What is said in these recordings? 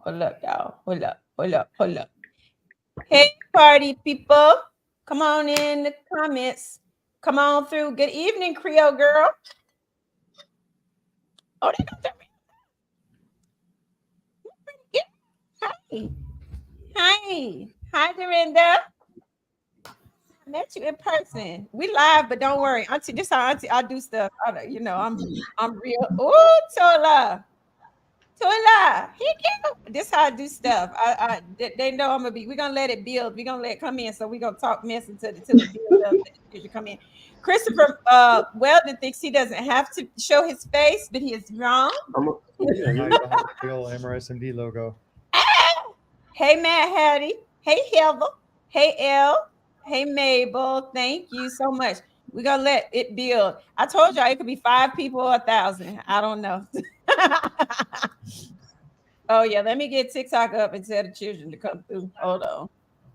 Hold up, y'all. Hold up. Hey, party people. Come on in the comments. Come on through. Good evening, Creole girl. Oh, they don't tell me. Hi. Hi. Hi, Dorinda. I met you in person. We live, but don't worry. Auntie, this how Auntie I do stuff. I'm real. Oh, Tola. Tola. Here you go. This how I do stuff. They know I'm gonna be. We're gonna let it build. We're gonna let it come in. So we're gonna talk mess until it builds up. Let the come in. Christopher Weldon thinks he doesn't have to show his face, but he is wrong. Behind the real MrsMD logo. Hey, Matt Hattie. Hey, Heather. Hey, Elle. Hey, Mabel. Thank you so much. We're going to let it build. I told y'all it could be 5 people or 1,000. I don't know. Oh, yeah. Let me get TikTok up and tell the children to come through. Hold on.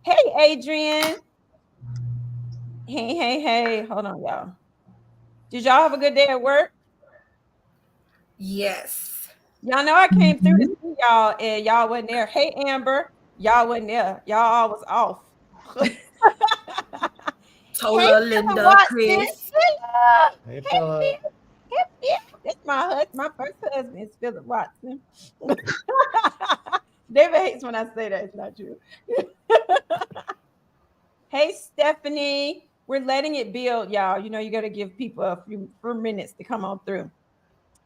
Hey, Adrian. Hey. Hold on, y'all. Did y'all have a good day at work? Yes. Y'all know I came through to see y'all and y'all wasn't there. Hey, Amber. Y'all wasn't there. Y'all all was off. Tola, Linda, Chris. Hey, fella. That's my husband. My first husband is Philip Watson. David hates when I say that. It's not true. Hey, Stephanie. We're letting it build, y'all. You know, you got to give people a few minutes to come on through.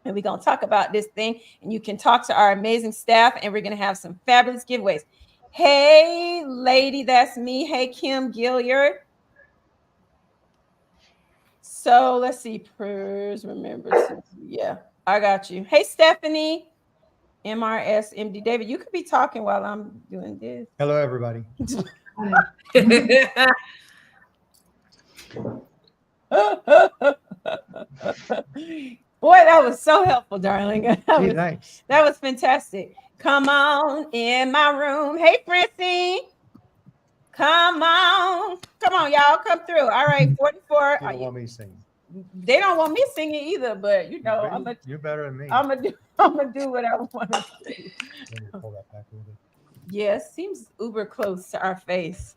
And we're going to talk about this thing. And you can talk to our amazing staff. And we're going to have some fabulous giveaways. Hey, lady, that's me. Hey, Kim Gilliard. So let's see. Prayers, remember. Yeah, I got you. Hey, Stephanie. MrsMD. David, you could be talking while I'm doing this. Hello, everybody. Boy, that was so helpful, darling. Nice. That was fantastic. Come on in my room. Hey, Francine. Come on, y'all, come through. All right, 44. They don't want me singing. They don't want me singing either, but you know, you're better than me. I'm gonna do what I want to do. Pull that back a little bit. Yes, seems uber close to our face.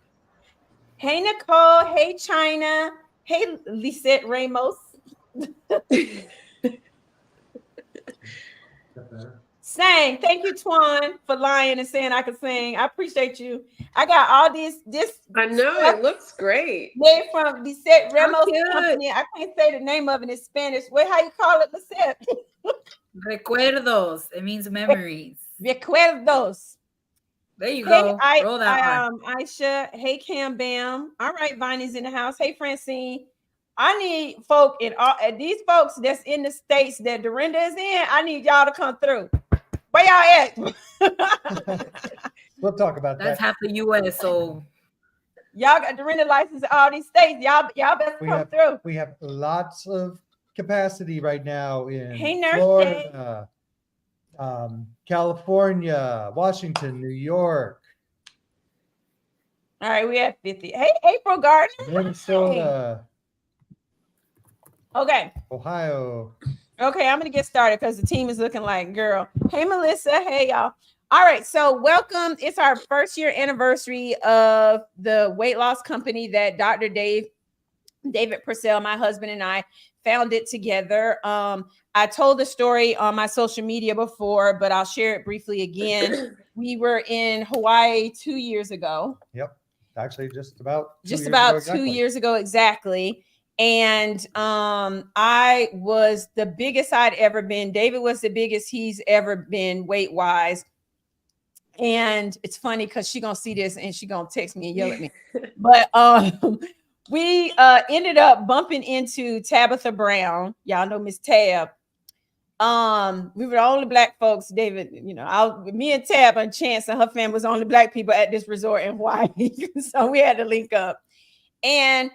Hey, Nicole. Hey, China. Hey, Lisette Ramos. Sang. Thank you, Twan, for lying and saying I could sing. I appreciate you. I got all this. I know it looks great. Made from Lisette Ramos company. I can't say the name of it in Spanish. What? How you call it, Lisette? Recuerdos. It means memories. Recuerdos. There you go. Roll that one. Aisha. Hey, Cam Bam. All right, Bonnie's in the house. Hey, Francine. I need folk in all these folks that's in the states that Dorinda is in. I need y'all to come through. Where y'all at? We'll talk about That's half the U.S. So y'all got Dorinda license in all these states. Y'all better come through. We have lots of capacity right now in Nurse Florida, California, Washington, New York. All right, we have 50. Hey, April Gardner. Minnesota. Okay. Ohio. Okay, I'm gonna get started because the team is looking like girl. Hey, Melissa. Hey, y'all. All right, so welcome. It's our first year anniversary of the weight loss company that Dr. David Purcell, my husband, and I founded together. I told the story on my social media before, but I'll share it briefly again. We were in Hawaii 2 years ago. Yep, actually, just about 2 years ago exactly. And I was the biggest I'd ever been. David was the biggest he's ever been weight-wise. And it's funny because she's gonna see this and she's gonna text me and yell at me. But we ended up bumping into Tabitha Brown. Y'all know Miss Tab. We were the only black folks, David, you know, me and Tab and Chance and her family was the only black people at this resort in Hawaii. So we had to link up. And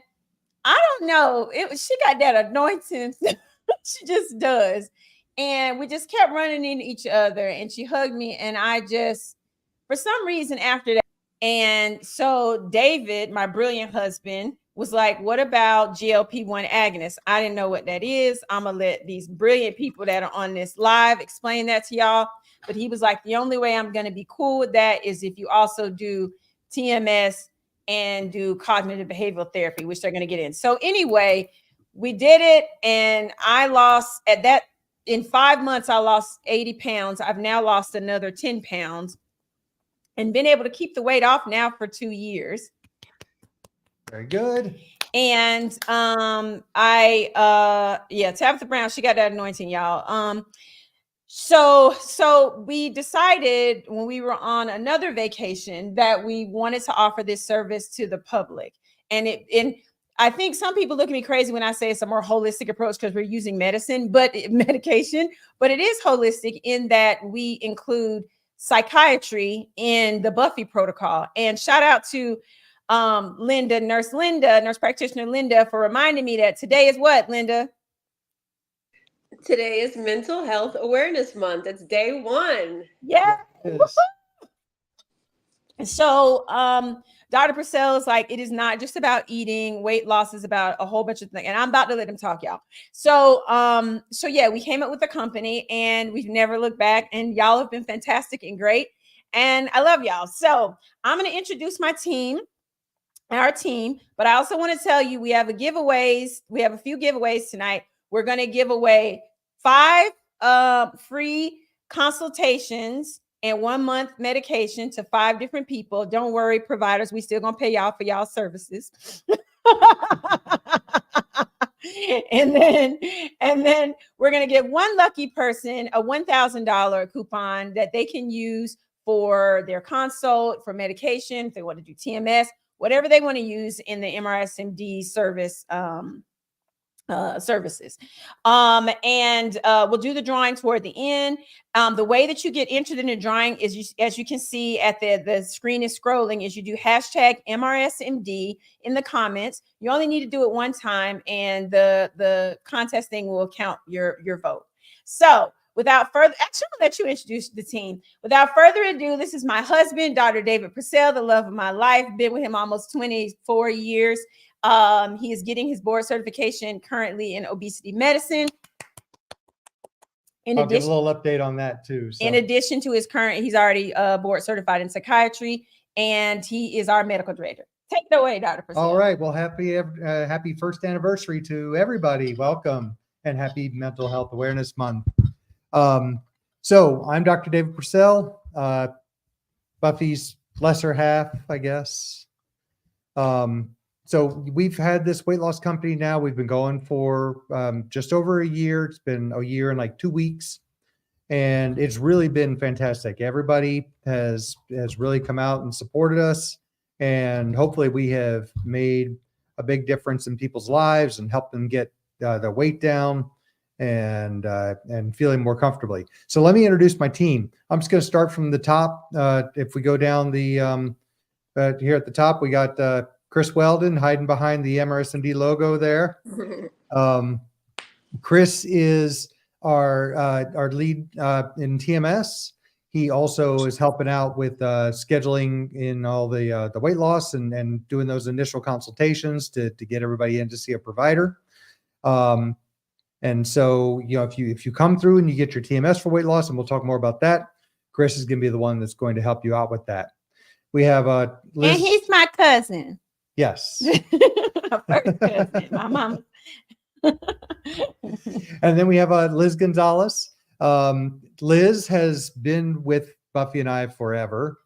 I don't know. She got that anointing. She just does. And we just kept running into each other. And she hugged me. And I just, for some reason after that. And so David, my brilliant husband, was like, what about GLP-1 agonists? I didn't know what that is. I'm going to let these brilliant people that are on this live explain that to y'all. But he was like, the only way I'm going to be cool with that is if you also do TMS and do cognitive behavioral therapy, which they're going to get in. So anyway, we did it. And I lost at that in 5 months, I lost 80 pounds. I've now lost another 10 pounds and been able to keep the weight off now for 2 years. Very good. And Tabitha Brown, she got that anointing, y'all. So we decided when we were on another vacation that we wanted to offer this service to the public. And I think some people look at me crazy when I say it's a more holistic approach because we're using medication, but it is holistic in that we include psychiatry in the Buffy protocol. And shout out to nurse practitioner Linda, for reminding me that today is what, Linda? Today is Mental Health Awareness Month. It's day 1. Yeah. Yes. So Dr. Purcell is like, it is not just about eating. Weight loss is about a whole bunch of things. And I'm about to let him talk, y'all. So yeah, we came up with a company and we've never looked back, and y'all have been fantastic and great. And I love y'all. So I'm going to introduce our team, but I also want to tell you, we have a few giveaways tonight. We're going to give away 5 free consultations and 1 month medication to 5 different people. Don't worry, providers, we still gonna pay y'all for y'all services. and then we're gonna give one lucky person a $1,000 coupon that they can use for their consult, for medication, if they want to do TMS, whatever they want to use in the MrsMD services. We'll do the drawing toward the end. The way that you get entered in the drawing is, as you can see at the screen is scrolling, is you do hashtag MrsMD in the comments. You only need to do it one time, and the contest thing will count your vote. So without further, actually, I'll let you introduce the team. Without further ado, this is my husband, Dr. David Purcell, the love of my life. Been with him almost 24 years. He is getting his board certification currently in obesity medicine. I'll give a little update on that too. So. In addition to his current, he's already board certified in psychiatry, and he is our medical director. Take it away, Dr. Purcell. All right. Well, happy first anniversary to everybody. Welcome, and happy Mental Health Awareness Month. So I'm Dr. David Purcell, Buffy's lesser half, I guess. So we've had this weight loss company now. We've been going for just over a year. It's been a year and like 2 weeks, and it's really been fantastic. Everybody has really come out and supported us, and hopefully we have made a big difference in people's lives and helped them get their weight down and feeling more comfortably. So let me introduce my team. I'm just going to start from the top. If we go down the here at the top, we got Chris Weldon hiding behind the MrsMD logo there. Chris is our lead in TMS. He also is helping out with scheduling in all the weight loss and doing those initial consultations to get everybody in to see a provider. And so, if you come through and you get your TMS for weight loss, and we'll talk more about that, Chris is going to be the one that's going to help you out with that. We have Liz. And he's my cousin. Yes. First cousin, my mom. And then we have Liz Gonzalez. Liz has been with Buffy and I forever,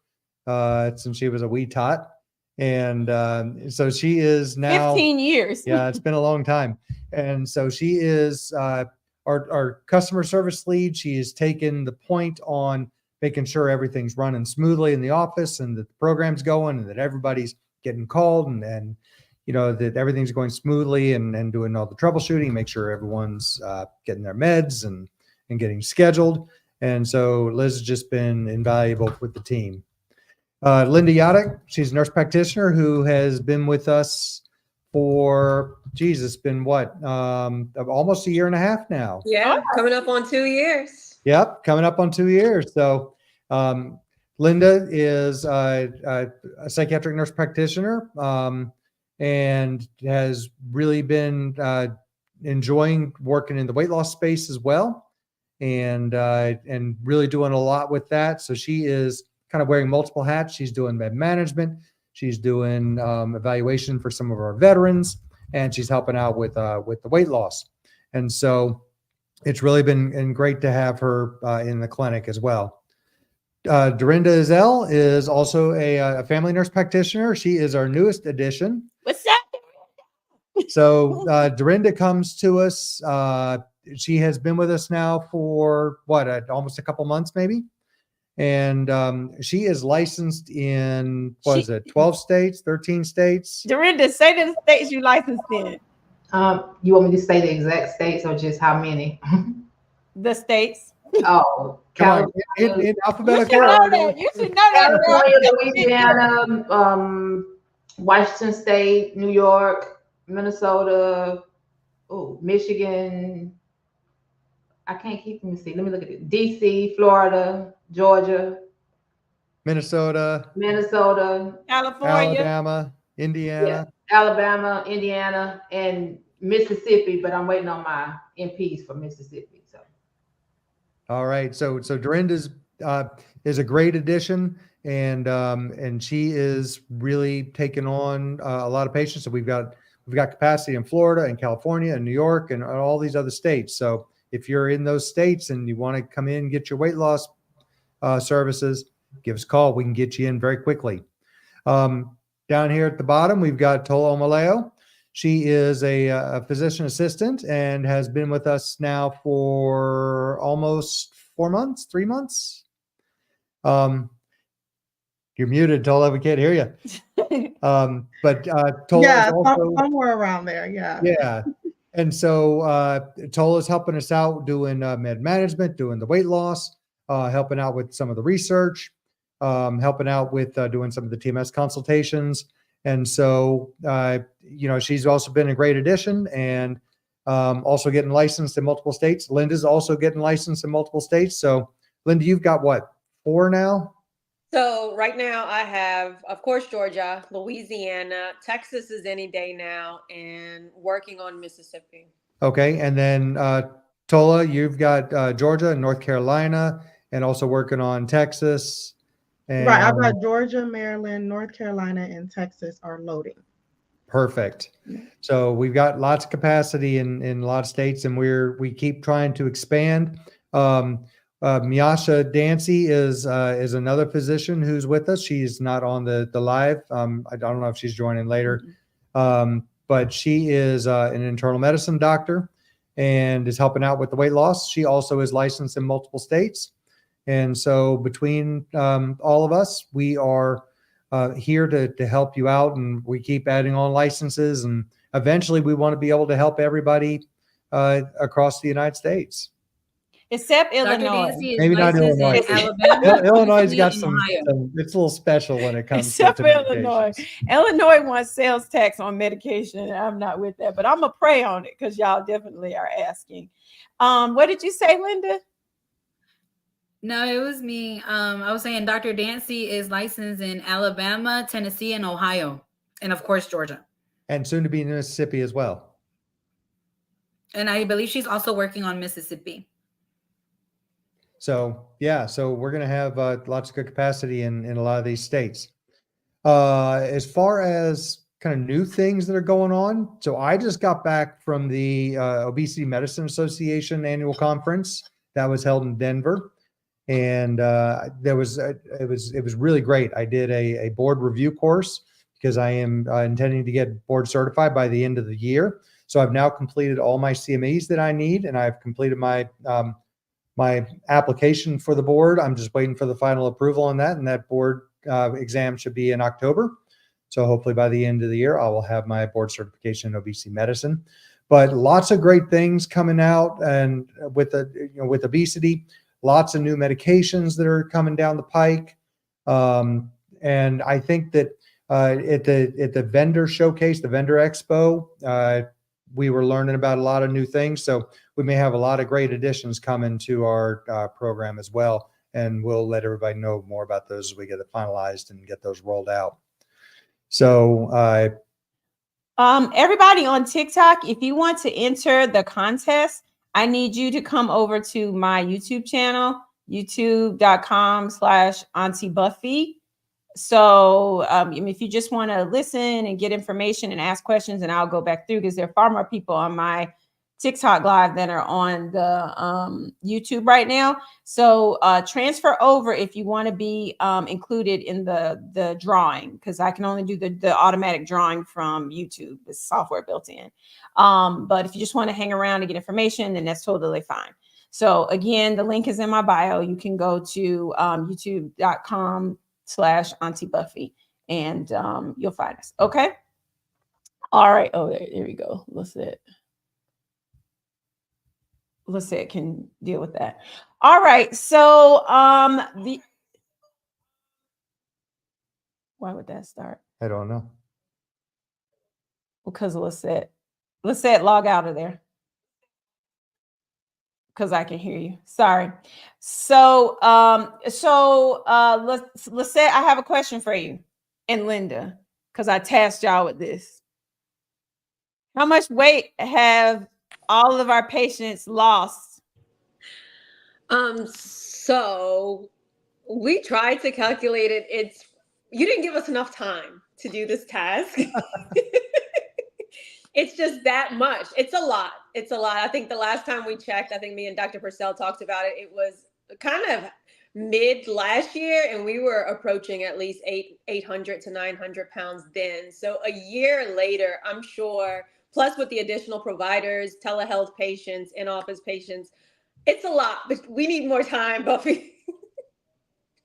since she was a wee tot. And so she is now 15 years. Yeah, it's been a long time. And so she is our customer service lead. She has taken the point on making sure everything's running smoothly in the office and that the program's going and that everybody's getting called and that everything's going smoothly and doing all the troubleshooting, make sure everyone's getting their meds and getting scheduled. And so Liz has just been invaluable with the team. Linda Yadek, she's a nurse practitioner who has been with us for, it's been what, almost a year and a half now. Yeah, coming up on 2 years. Yep, coming up on 2 years. So Linda is a psychiatric nurse practitioner and has really been enjoying working in the weight loss space as well. and really doing a lot with that. So she is kind of wearing multiple hats. She's doing med management. She's doing evaluation for some of our veterans, and she's helping out with the weight loss. And so it's really been great to have her in the clinic as well. Dorinda Izell is also a family nurse practitioner. She is our newest addition. What's up? So Dorinda comes to us. She has been with us now for almost a couple months, maybe. And she is licensed in 12 states, 13 states. Dorinda, say the states you licensed in. You want me to say the exact states or just how many? The states. Oh, Come on, in You should alphabetical know order. that. You should know that. California, Louisiana, Washington State, New York, Minnesota, Michigan. I can't keep. Let me see. Let me look at it. DC, Florida, Georgia, Minnesota, California, Alabama, Indiana. yeah, Alabama, Indiana, and Mississippi. But I'm waiting on my MPs for Mississippi. So. All right. So Dorinda's is a great addition, and she is really taking on a lot of patients. So we've got capacity in Florida and California and New York and all these other states. So if you're in those states and you want to come in and get your weight loss services, give us a call. We can get you in very quickly. Down here at the bottom, we've got Tola Omaleo. She is a physician assistant and has been with us now for almost 3 months. You're muted, Tola. We can't hear you. But Tola is also somewhere around there. Yeah. Yeah. And so Tola's helping us out doing med management, doing the weight loss, helping out with some of the research, helping out with doing some of the TMS consultations. And so, she's also been a great addition and also getting licensed in multiple states. Linda's also getting licensed in multiple states. So, Linda, you've got what, 4 now? So right now I have, of course, Georgia, Louisiana, Texas is any day now, and working on Mississippi. Okay. And then Tola, you've got Georgia and North Carolina and also working on Texas. And, right. I've got Georgia, Maryland, North Carolina, and Texas are loading. Perfect. So we've got lots of capacity in a lot of states, and we keep trying to expand. Miasha Dancy is another physician who's with us. She's not on the live. I don't know if she's joining later, but she is an internal medicine doctor and is helping out with the weight loss. She also is licensed in multiple states. And so between all of us, we are here to help you out, and we keep adding on licenses, and eventually we want to be able to help everybody across the United States. Except Illinois. Maybe not Illinois. Illinois got some, it's a little special when it comes Except to Illinois. Illinois wants sales tax on medication, and I'm not with that, but I'm going to pray on it because y'all definitely are asking. What did you say, Linda? No, it was me. I was saying Dr. Dancy is licensed in Alabama, Tennessee, and Ohio, and of course, Georgia. And soon to be in Mississippi as well. And I believe she's also working on Mississippi. So, yeah, so we're going to have lots of good capacity in a lot of these states. As far as kind of new things that are going on, so I just got back from the Obesity Medicine Association annual conference that was held in Denver. And it was really great. I did a board review course because I am intending to get board certified by the end of the year. So I've now completed all my CMEs that I need, and I've completed my my application for the board. I'm just waiting for the final approval on that, and that board exam should be in October. So hopefully by the end of the year, I will have my board certification in obesity medicine. But lots of great things coming out, and with obesity, lots of new medications that are coming down the pike. And I think that at the vendor showcase, the vendor expo, we were learning about a lot of new things. So we may have a lot of great additions coming to our program as well. And we'll let everybody know more about those as we get it finalized and get those rolled out. So everybody on TikTok, if you want to enter the contest, I need you to come over to my YouTube channel, youtube.com/Auntie Buffy. So if you just want to listen and get information and ask questions, and I'll go back through, because there are far more people on my TikTok live than are on the YouTube right now. So transfer over if you want to be included in the drawing, because I can only do the automatic drawing from YouTube. It's software built in. But if you just want to hang around and get information, then that's totally fine. So again, the link is in my bio. You can go to youtube.com/Auntie Buffy, and you'll find us. Okay. All right. Oh, there we go. Lisette can deal with that. All right. So why would that start? I don't know. Because of Lisette. Lisette, log out of there. Because I can hear you. Sorry. So Lisette, I have a question for you and Linda, because I tasked y'all with this. How much weight have all of our patients lost? So we tried to calculate it. You didn't give us enough time to do this task. It's just that much. It's a lot. I think the last time we checked, I think me and Dr. Purcell talked about it. It was kind of mid last year, and we were approaching at least 800 to 900 pounds then. So a year later, I'm sure, plus with the additional providers, telehealth patients, in-office patients, it's a lot, but we need more time, Buffy.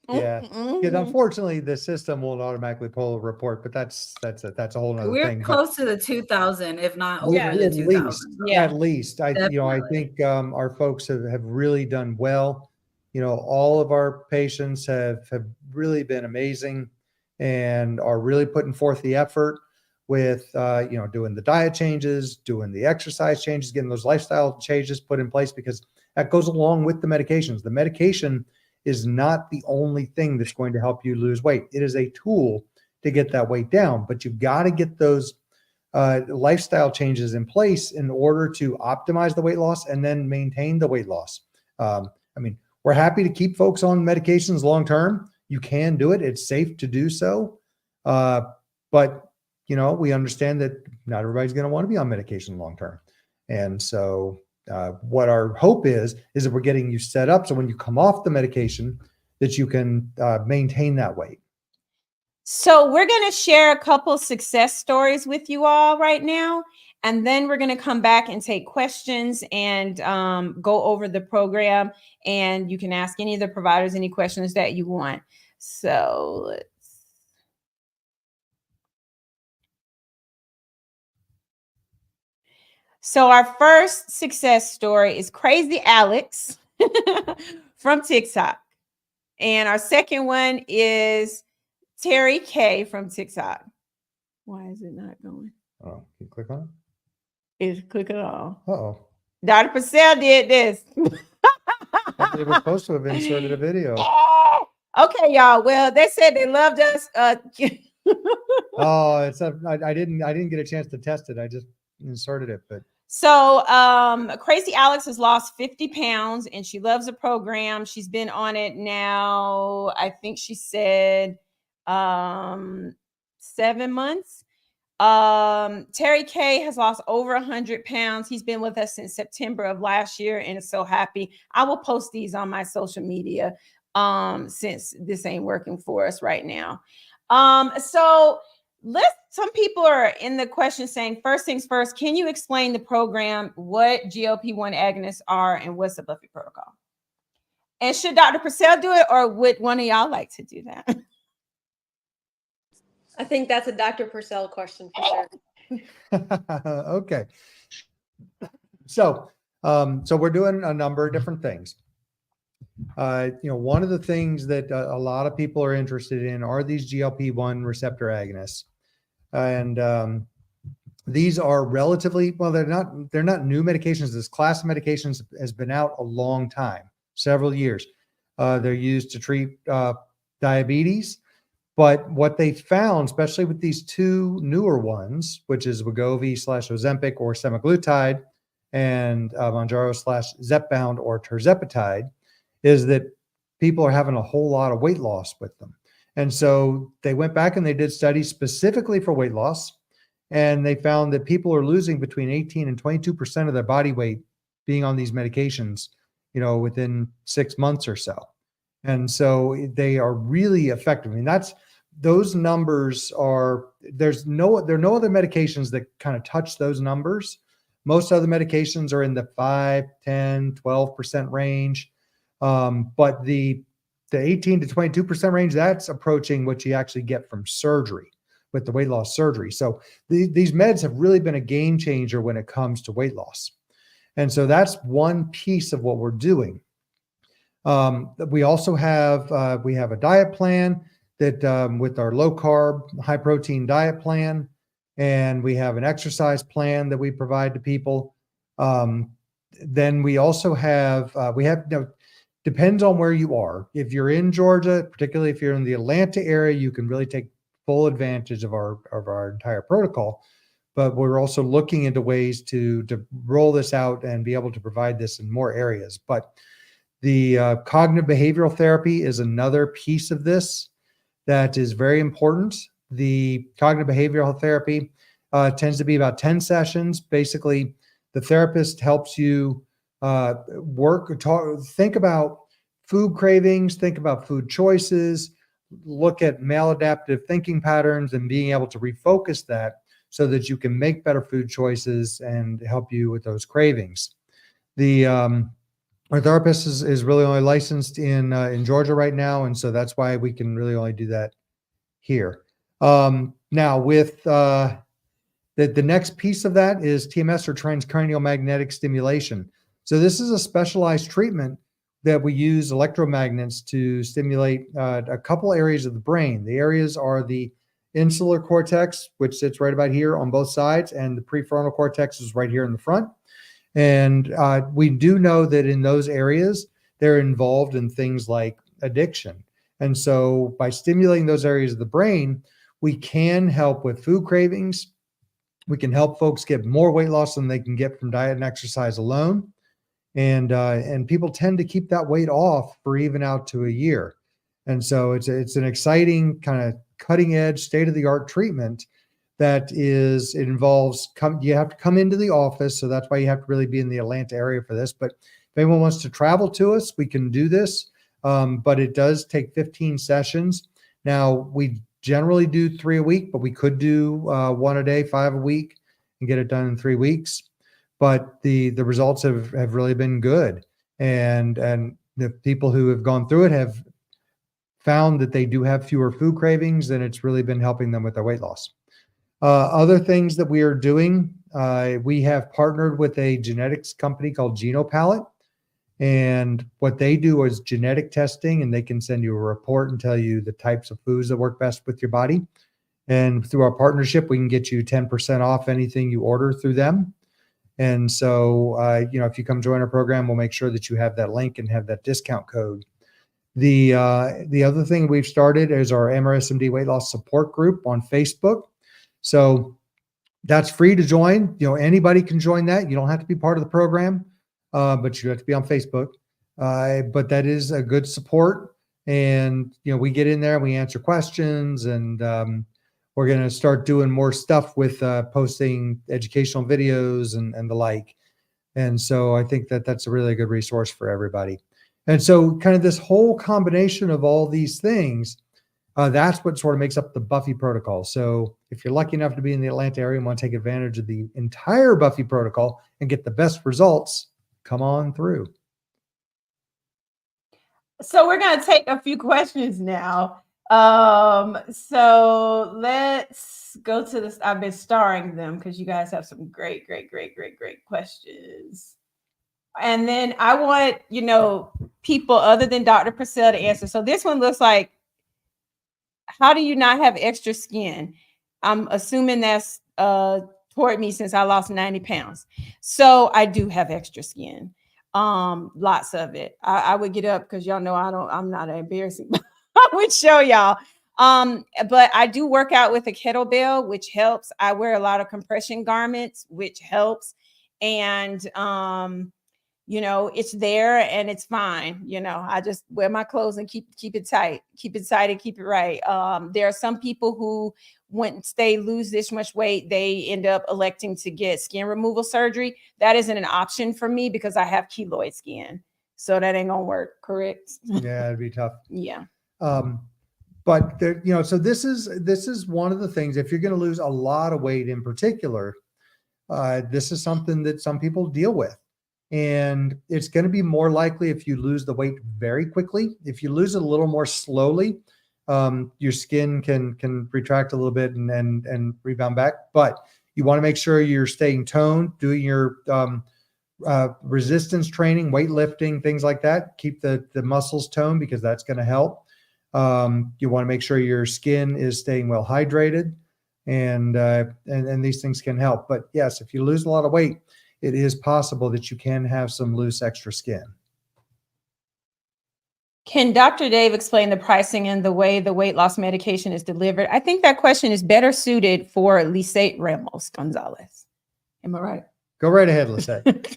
Yeah. Yeah, unfortunately, the system won't automatically pull a report, but that's a whole nother We're thing. close to the 2,000, if not over Yeah. the At 2,000. least, Yeah. at least I Definitely. think our folks have really done well. All of our patients have really been amazing and are really putting forth the effort with, doing the diet changes, doing the exercise changes, getting those lifestyle changes put in place, because that goes along with the medications. The medication is not the only thing that's going to help you lose weight. It is a tool to get that weight down, but you've got to get those lifestyle changes in place in order to optimize the weight loss and then maintain the weight loss. We're happy to keep folks on medications long term. You can do it. It's safe to do so. But we understand that not everybody's going to want to be on medication long term. And so what our hope is that we're getting you set up so when you come off the medication that you can maintain that weight. So we're going to share a couple success stories with you all right now, and then we're going to come back and take questions and go over the program, and you can ask any of the providers any questions that you want. So our first success story is Crazy Alex from TikTok. And our second one is Terry K from TikTok. Why is it not going? Oh, can you click on It's click it all. it? Uh-oh. Dr. Purcell did this. They were supposed to have inserted a video. Okay, y'all. Well, they said they loved us. Oh, I didn't get a chance to test it. I just inserted it, but So Crazy Alex has lost 50 pounds and she loves the program. She's been on it now, I think she said 7 months. Terry K has lost over 100 pounds. He's been with us since September of last year and is so happy. I will post these on my social media since this ain't working for us right now. So some people are in the question saying, first things first, can you explain the program, what GLP-1 agonists are, and what's the Buffy protocol? And should Dr. Purcell do it, or would one of y'all like to do that? I think that's a Dr. Purcell question for sure. okay. So we're doing a number of different things. One of the things that a lot of people are interested in are these GLP-1 receptor agonists. And these are relatively, well, they're not new medications. This class of medications has been out a long time, several years. They're used to treat diabetes. But what they found, especially with these two newer ones, which is Wegovy / Ozempic or semaglutide, and Mounjaro/Zepbound or tirzepatide, is that people are having a whole lot of weight loss with them. And so they went back and they did studies specifically for weight loss. And they found that people are losing between 18 and 22% of their body weight being on these medications, within 6 months or so. And so they are really effective. I mean, those numbers there are no other medications that kind of touch those numbers. Most other medications are in the 5, 10, 12% range. But the 18 to 22% range, that's approaching what you actually get from surgery with the weight loss surgery. So these meds have really been a game changer when it comes to weight loss. And so that's one piece of what we're doing. We also have a diet plan that with our low carb, high protein diet plan, and we have an exercise plan that we provide to people. Then we also have depends on where you are. If you're in Georgia, particularly if you're in the Atlanta area, you can really take full advantage of our entire protocol. But we're also looking into ways to roll this out and be able to provide this in more areas. But the cognitive behavioral therapy is another piece of this that is very important. The cognitive behavioral therapy tends to be about 10 sessions. Basically, the therapist helps you think about food cravings, think about food choices, look at maladaptive thinking patterns, and being able to refocus that so that you can make better food choices and help you with those cravings. Our therapist is really only licensed in Georgia right now, and so that's why we can really only do that here. Now, with the next piece of that is TMS, or transcranial magnetic stimulation. So this is a specialized treatment that we use electromagnets to stimulate a couple areas of the brain. The areas are the insular cortex, which sits right about here on both sides, and the prefrontal cortex is right here in the front. And we do know that in those areas, they're involved in things like addiction. And so by stimulating those areas of the brain, we can help with food cravings. We can help folks get more weight loss than they can get from diet and exercise alone. And people tend to keep that weight off for even out to a year. And so it's an exciting kind of cutting edge, state-of-the-art treatment that involves you have to come into the office. So that's why you have to really be in the Atlanta area for this. But if anyone wants to travel to us, we can do this. But it does take 15 sessions. Now, we generally do 3 a week, but we could do 1 a day, 5 a week, and get it done in 3 weeks. But the results have really been good. And the people who have gone through it have found that they do have fewer food cravings, and it's really been helping them with their weight loss. Other things that we are doing, we have partnered with a genetics company called GenoPalette. And what they do is genetic testing, and they can send you a report and tell you the types of foods that work best with your body. And through our partnership, we can get you 10% off anything you order through them. And so, if you come join our program, we'll make sure that you have that link and have that discount code. The other thing we've started is our MrsMD weight loss support group on Facebook. So that's free to join. Anybody can join that. You don't have to be part of the program, but you have to be on Facebook. But that is a good support. And, we get in there, we answer questions, and we're going to start doing more stuff with posting educational videos and the like. And so I think that that's a really good resource for everybody. And so kind of this whole combination of all these things, that's what sort of makes up the Buffy protocol. So if you're lucky enough to be in the Atlanta area and want to take advantage of the entire Buffy protocol and get the best results, come on through. So we're going to take a few questions now. So let's go to this. I've been starring them because you guys have some great questions. And then I want, people other than Dr. Purcell to answer. So this one looks like, how do you not have extra skin? I'm assuming that's toward me since I lost 90 pounds. So I do have extra skin. Lots of it. I would get up because y'all know I'm not embarrassing. I would show y'all. But I do work out with a kettlebell, which helps. I wear a lot of compression garments, which helps. and you know, it's there and it's fine. You know, I just wear my clothes and keep it tight, and keep it right. There are some people who, once they lose this much weight, they end up electing to get skin removal surgery. That isn't an option for me because I have keloid skin, so that ain't gonna work. Correct? Yeah, it'd be tough. Yeah. But there, you know, so this is one of the things. If you're going to lose a lot of weight in particular, this is something that some people deal with. And it's going to be more likely if you lose the weight very quickly. If you lose it a little more slowly, your skin can retract a little bit and rebound back. But you want to make sure you're staying toned, doing your resistance training, weightlifting, things like that. Keep the muscles toned because that's going to help. You want to make sure your skin is staying well hydrated, and these things can help. But yes, if you lose a lot of weight, it is possible that you can have some loose extra skin. Can Dr. Dave explain the pricing and the way the weight loss medication is delivered? I think that question is better suited for Lisette Ramos Gonzalez. Am I right? Go right ahead, Lisette.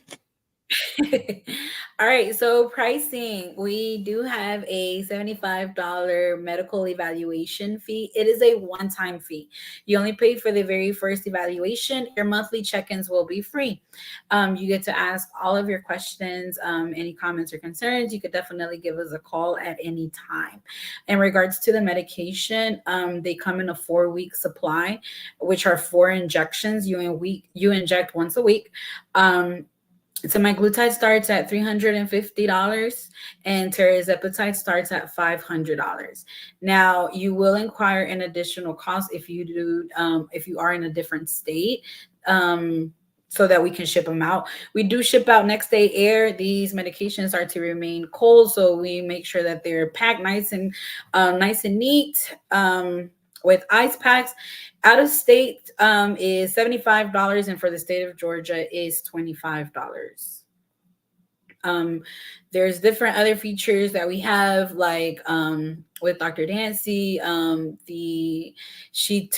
All right, so pricing, we do have a $75 medical evaluation fee. It is a one-time fee. You only pay for the very first evaluation. Your monthly check-ins will be free. You get to ask all of your questions, any comments or concerns. You could definitely give us a call at any time. In regards to the medication, they come in a 4-week supply, which are 4 injections. You inject once a week. Semaglutide starts at $350 and tirzepatide starts at $500. Now, you will inquire an additional cost if you are in a different state, so that we can ship them out. We do ship out next day air. These medications are to remain cold, so we make sure that they're packed nice and neat. With ice packs. Out of state is $75, and for the state of Georgia is $25. There's different other features that we have, like with Dr. Dancy, she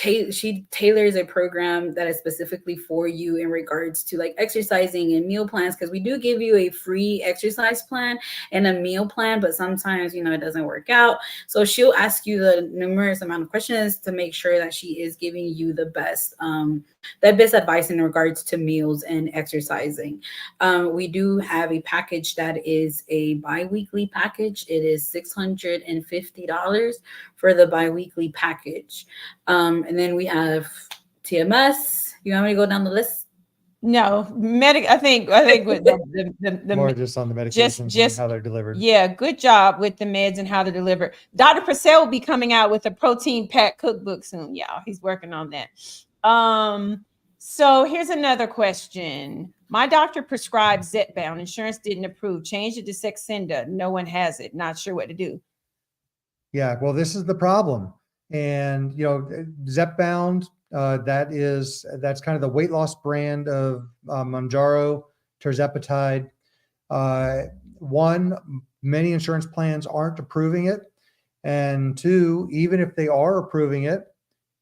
tailors a program that is specifically for you in regards to like exercising and meal plans, because we do give you a free exercise plan and a meal plan, but sometimes, you know, it doesn't work out. So she'll ask you the numerous amount of questions to make sure that she is giving you the best advice in regards to meals and exercising. We do have a package that is a bi-weekly package. It is $650 for the bi-weekly package. And then we have TMS. You want me to go down the list? No, I think with the More just on the medications and how they're delivered. Yeah, good job with the meds and how they're delivered. Dr. Purcell will be coming out with a protein pack cookbook soon, y'all. He's working on that. So here's another question. My doctor prescribed Zepbound. Insurance didn't approve. Changed it to Saxenda. No one has it. Not sure what to do. Yeah, well, this is the problem. And, you know, Zepbound, that's kind of the weight loss brand of Mounjaro, tirzepatide. One, many insurance plans aren't approving it. And 2, even if they are approving it,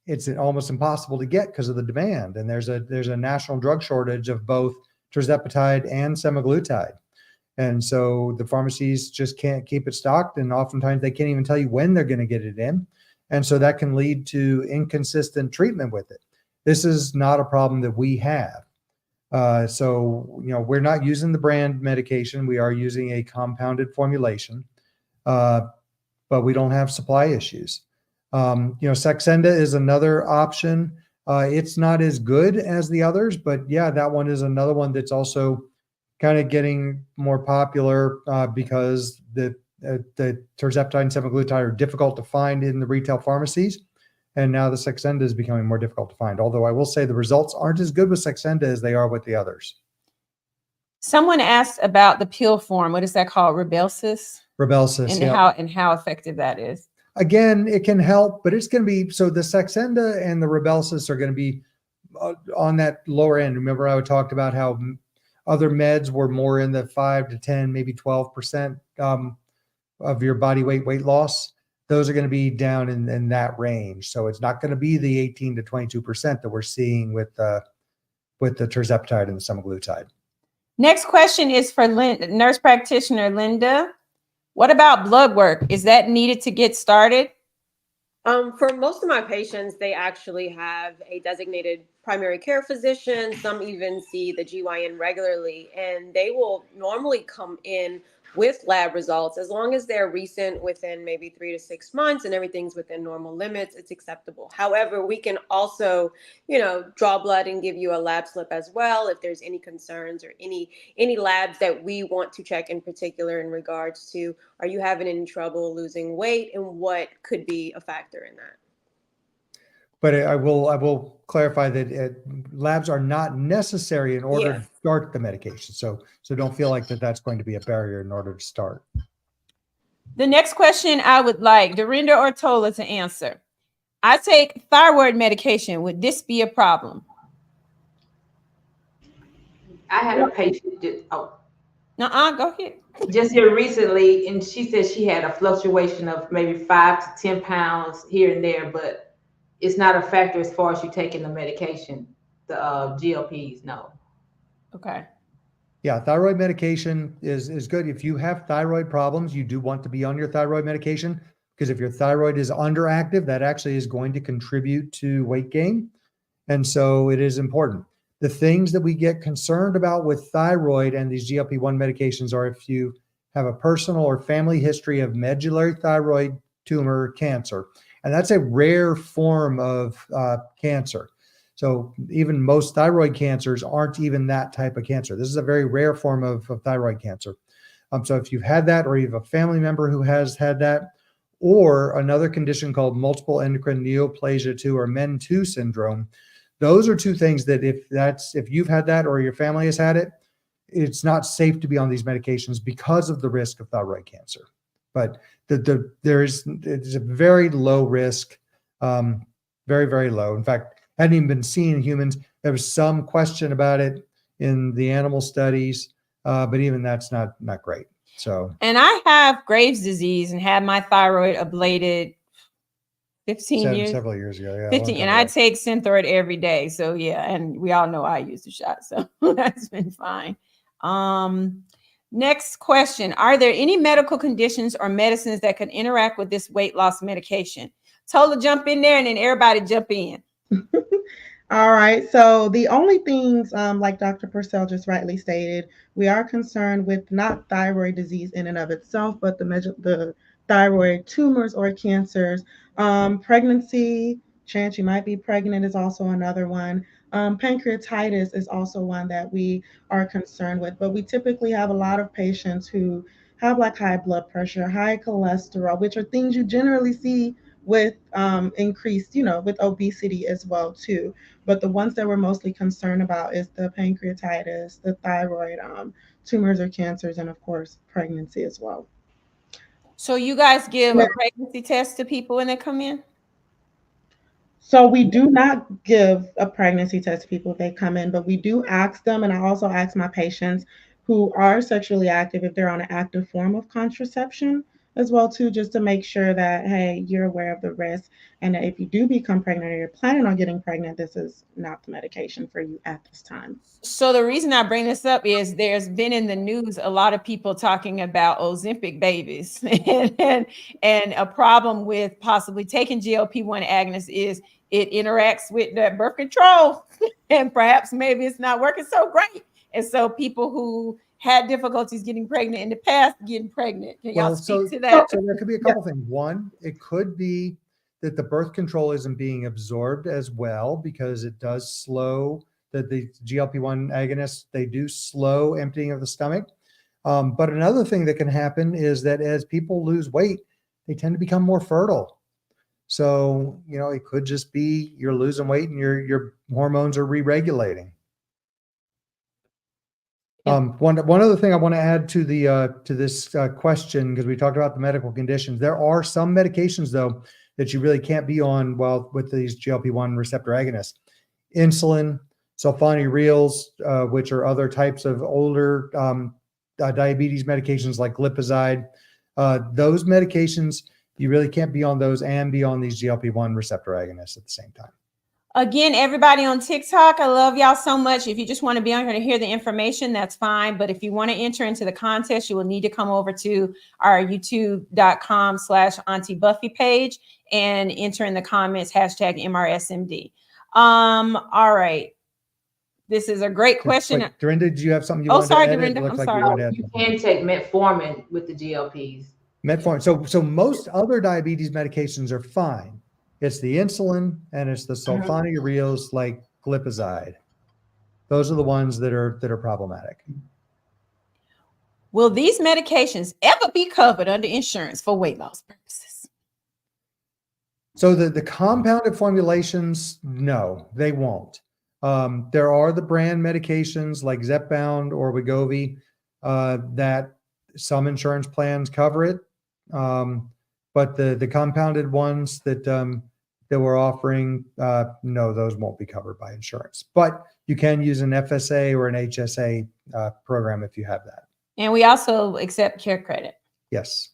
it's almost impossible to get because of the demand. And there's a national drug shortage of both tirzepatide and semaglutide. And so the pharmacies just can't keep it stocked. And oftentimes they can't even tell you when they're going to get it in. And so that can lead to inconsistent treatment with it. This is not a problem that we have. So, you know, we're not using the brand medication. We are using a compounded formulation, but we don't have supply issues. You know, Saxenda is another option. It's not as good as the others, but yeah, that one is another one that's also kind of getting more popular because the tirzepatide and semaglutide are difficult to find in the retail pharmacies. And now the Saxenda is becoming more difficult to find. Although I will say the results aren't as good with Saxenda as they are with the others. Someone asked about the pill form. What is that called? Rybelsus? Rybelsus, and yeah. how effective that is. Again, it can help, but it's going to be, so the Saxenda and the Rybelsus are going to be on that lower end. Remember I talked about how other meds were more in the 5 to 10, maybe 12% of your body weight loss. Those are going to be down in that range. So it's not going to be the 18 to 22% that we're seeing with the tirzepatide and the semaglutide. Next question is for nurse practitioner Linda. What about blood work? Is that needed to get started? For most of my patients, they actually have a designated primary care physician. Some even see the GYN regularly, and they will normally come in with lab results as long as they're recent, within maybe 3 to 6 months, and everything's within normal limits. It's acceptable. However, we can also, draw blood and give you a lab slip as well if there's any concerns or any labs that we want to check in particular in regards to, are you having any trouble losing weight, and what could be a factor in that? But I will clarify that labs are not necessary in order to start the medication. So don't feel like that's going to be a barrier in order to start. The next question I would like Dorinda or Tola to answer. I take thyroid medication. Would this be a problem? I had a patient Go ahead. just here recently, and she said she had a fluctuation of maybe 5 to 10 pounds here and there, but it's not a factor as far as you taking the medication, the GLPs. No. Okay. Yeah, thyroid medication is good. If you have thyroid problems, you do want to be on your thyroid medication, because if your thyroid is underactive, that actually is going to contribute to weight gain. And so it is important. The things that we get concerned about with thyroid and these GLP-1 medications are if you have a personal or family history of medullary thyroid tumor cancer, and that's a rare form of cancer. So even most thyroid cancers aren't even that type of cancer. This is a very rare form of thyroid cancer. So if you've had that, or you have a family member who has had that, or another condition called multiple endocrine neoplasia 2 or MEN2 syndrome, those are two things that if you've had that or your family has had it, it's not safe to be on these medications because of the risk of thyroid cancer. But it's a very low risk, very, very low. In fact, hadn't even been seen in humans. There was some question about it in the animal studies, but even that's not great. So, and I have Graves' disease and had my thyroid ablated 15 years, several years ago. Yeah, 15, and I take Synthroid every day. So yeah, and we all know I use the shot, so that's been fine. Next question: are there any medical conditions or medicines that could interact with this weight loss medication? Tola, jump in there, and then everybody jump in. All right. So the only things, like Dr. Purcell just rightly stated, we are concerned with not thyroid disease in and of itself, but the thyroid tumors or cancers. Pregnancy, chance you might be pregnant is also another one. Pancreatitis is also one that we are concerned with, but we typically have a lot of patients who have like high blood pressure, high cholesterol, which are things you generally see with increased, with obesity as well too. But the ones that we're mostly concerned about is the pancreatitis, the thyroid tumors or cancers, and of course, pregnancy as well. So you guys give a pregnancy test to people when they come in? So we do not give a pregnancy test to people if they come in, but we do ask them, and I also ask my patients who are sexually active if they're on an active form of contraception as well too, just to make sure that, hey, you're aware of the risk, and that if you do become pregnant or you're planning on getting pregnant, this is not the medication for you at this time. So the reason I bring this up is there's been in the news a lot of people talking about Ozempic babies, and a problem with possibly taking GLP-1 agonists is it interacts with that birth control, and perhaps maybe it's not working so great. And so people who had difficulties getting pregnant in the past getting pregnant. Can y'all speak to that? So there could be a couple things. One, it could be that the birth control isn't being absorbed as well because it does slow the GLP-1 agonists. They do slow emptying of the stomach. But another thing that can happen is that as people lose weight, they tend to become more fertile. So, it could just be you're losing weight and your hormones are re-regulating. One other thing I want to add to this question, because we talked about the medical conditions. There are some medications though that you really can't be on with these GLP-1 receptor agonists. Insulin, sulfonylureas, which are other types of older diabetes medications like glipizide. Those medications, you really can't be on those and be on these GLP-1 receptor agonists at the same time. Again, everybody on TikTok, I love y'all so much. If you just want to be on here to hear the information, that's fine. But if you want to enter into the contest, you will need to come over to our youtube.com/Auntie Buffy page and enter in the comments #MrsMD. All right. This is a great question. Wait, Dorinda, did you have something you Oh, wanted sorry, to add? Dorinda. It looked I'm like sorry. you wanted to add You something. can take metformin with the GLPs. Metformin. So most other diabetes medications are fine. It's the insulin and it's the sulfonylureas like glipizide. Those are the ones that are problematic. Will these medications ever be covered under insurance for weight loss purposes? So the compounded formulations, no, they won't. There are the brand medications like Zepbound or Wegovy that some insurance plans cover it. But the compounded ones that we're offering, no, those won't be covered by insurance. But you can use an FSA or an HSA program if you have that. And we also accept care credit. Yes.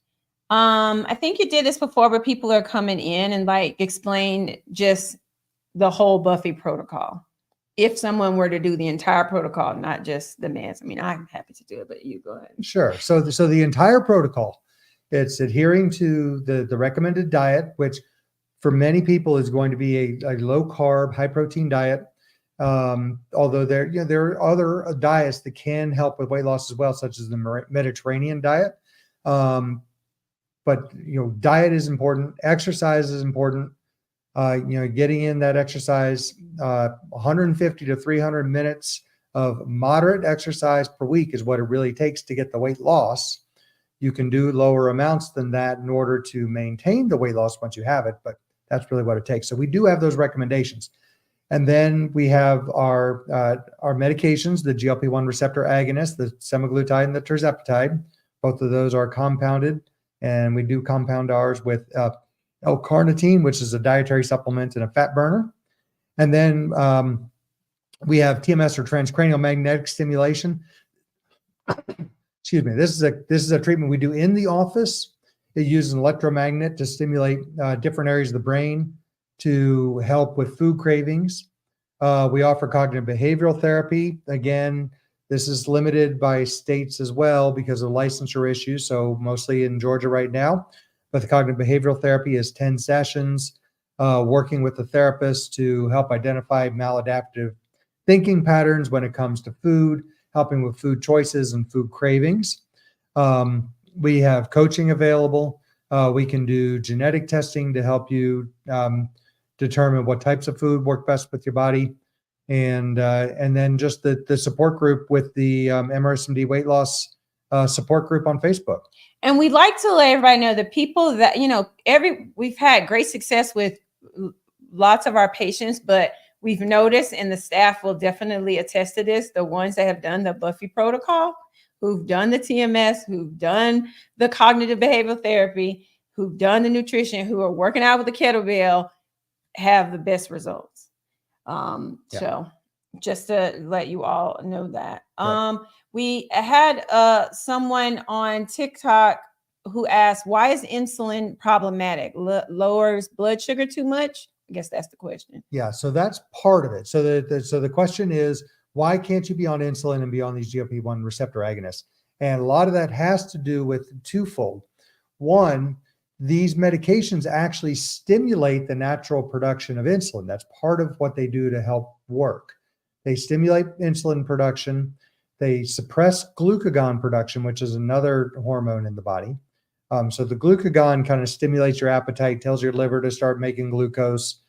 I think you did this before, but people are coming in and like explain just the whole Buffy protocol. If someone were to do the entire protocol, not just the meds. I mean, I'm happy to do it, but you go ahead. Sure. So the entire protocol, it's adhering to the recommended diet, which for many people is going to be a low carb, high protein diet. Although there are other diets that can help with weight loss as well, such as the Mediterranean diet. But diet is important. Exercise is important. Getting in that exercise, 150 to 300 minutes of moderate exercise per week is what it really takes to get the weight loss. You can do lower amounts than that in order to maintain the weight loss once you have it, but that's really what it takes. So we do have those recommendations. And then we have our medications, the GLP-1 receptor agonist, the semaglutide and the tirzepatide. Both of those are compounded, and we do compound ours with L-carnitine, which is a dietary supplement and a fat burner. And then we have TMS, or transcranial magnetic stimulation. Excuse me. This is a treatment we do in the office. It uses an electromagnet to stimulate different areas of the brain to help with food cravings. We offer cognitive behavioral therapy. Again, this is limited by states as well because of licensure issues. So mostly in Georgia right now. But the cognitive behavioral therapy is 10 sessions, working with the therapist to help identify maladaptive thinking patterns when it comes to food, helping with food choices and food cravings. We have coaching available. We can do genetic testing to help you determine what types of food work best with your body. And then just the support group with the MrsMD weight loss support group on Facebook. And we'd like to let everybody know the people that, we've had great success with lots of our patients, but we've noticed, and the staff will definitely attest to this, the ones that have done the Buffy protocol, who've done the TMS, who've done the cognitive behavioral therapy, who've done the nutrition, who are working out with the kettlebell, have the best results. So just to let you all know that. We had someone on TikTok who asked, why is insulin problematic? Lowers blood sugar too much? I guess that's the question. Yeah, so that's part of it. So the question is, why can't you be on insulin and be on these GLP-1 receptor agonists? And a lot of that has to do with twofold. One, these medications actually stimulate the natural production of insulin. That's part of what they do to help work. They stimulate insulin production. They suppress glucagon production, which is another hormone in the body. So the glucagon kind of stimulates your appetite, tells your liver to start making glucose.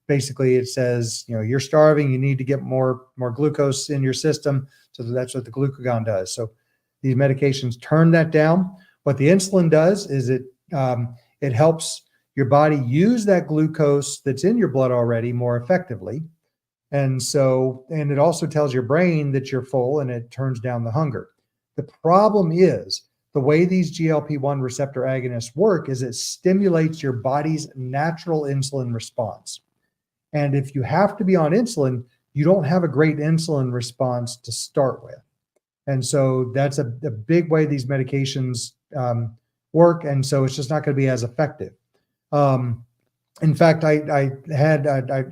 Basically, it says, you're starving, you need to get more glucose in your system. So that's what the glucagon does. So these medications turn that down. What the insulin does is it helps your body use that glucose that's in your blood already more effectively. And it also tells your brain that you're full, and it turns down the hunger. The problem is the way these GLP-1 receptor agonists work is it stimulates your body's natural insulin response. And if you have to be on insulin, you don't have a great insulin response to start with. And so that's a big way these medications work. And so it's just not going to be as effective. In fact, I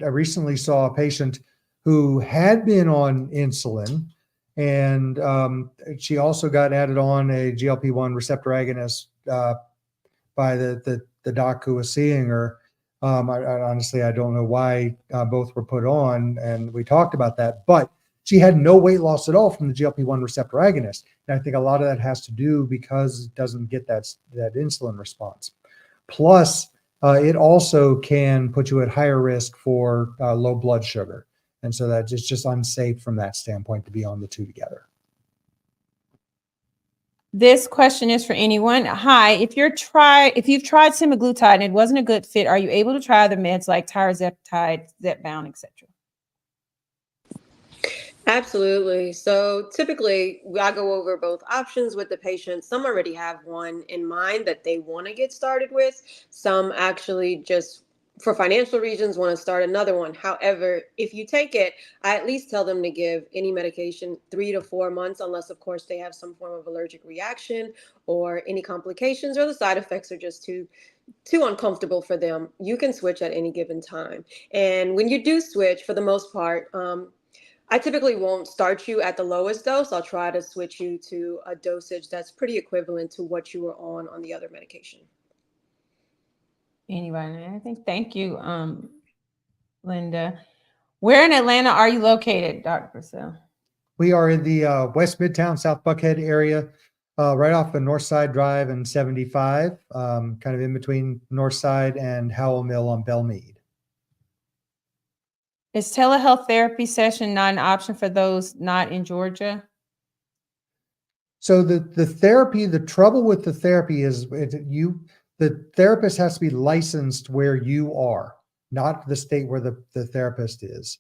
recently saw a patient who had been on insulin, and she also got added on a GLP-1 receptor agonist by the doc who was seeing her. I honestly, I don't know why both were put on, and we talked about that, but she had no weight loss at all from the GLP-1 receptor agonist. And I think a lot of that has to do because it doesn't get that insulin response. Plus, it also can put you at higher risk for low blood sugar. And so that it's just unsafe from that standpoint to be on the two together. This question is for anyone. Hi, if you've tried semaglutide and it wasn't a good fit, are you able to try other meds like tirzepatide, Zepbound, etc.? Absolutely. So typically, I go over both options with the patient. Some already have one in mind that they want to get started with. Some actually just for financial reasons want to start another one. However, if you take it, I at least tell them to give any medication 3 to 4 months, unless of course they have some form of allergic reaction or any complications or the side effects are just too uncomfortable for them. You can switch at any given time. And when you do switch, for the most part, I typically won't start you at the lowest dose. I'll try to switch you to a dosage that's pretty equivalent to what you were on the other medication. Anybody? I think. Thank you, Linda. Where in Atlanta are you located, Dr. Purcell? We are in the West Midtown, South Buckhead area, right off of Northside Drive and 75, kind of in between Northside and Howell Mill on Belmead. Is telehealth therapy session not an option for those not in Georgia? So the therapy, the trouble with the therapy is the therapist has to be licensed where you are, not the state where the therapist is.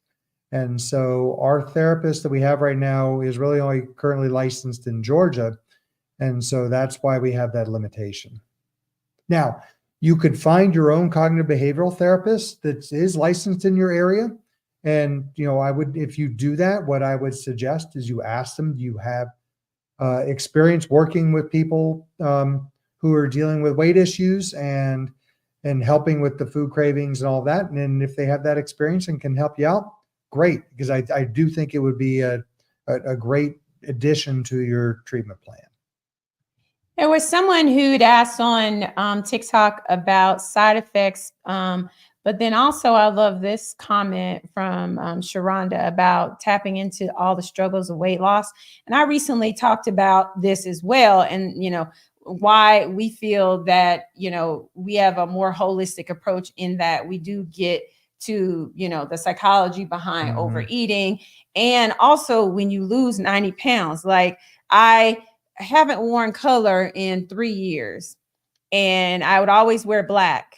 And so our therapist that we have right now is really only currently licensed in Georgia. And so that's why we have that limitation. Now, you could find your own cognitive behavioral therapist that is licensed in your area. And, if you do that, what I would suggest is you ask them, do you have experience working with people who are dealing with weight issues and helping with the food cravings and all that. And if they have that experience and can help you out, great, because I do think it would be a great addition to your treatment plan. There was someone who'd asked on TikTok about side effects, but then also I love this comment from Sharonda about tapping into all the struggles of weight loss. And I recently talked about this as well, and why we feel that we have a more holistic approach in that we do get to the psychology behind overeating, and also when you lose 90 pounds, like I haven't worn color in 3 years and I would always wear black.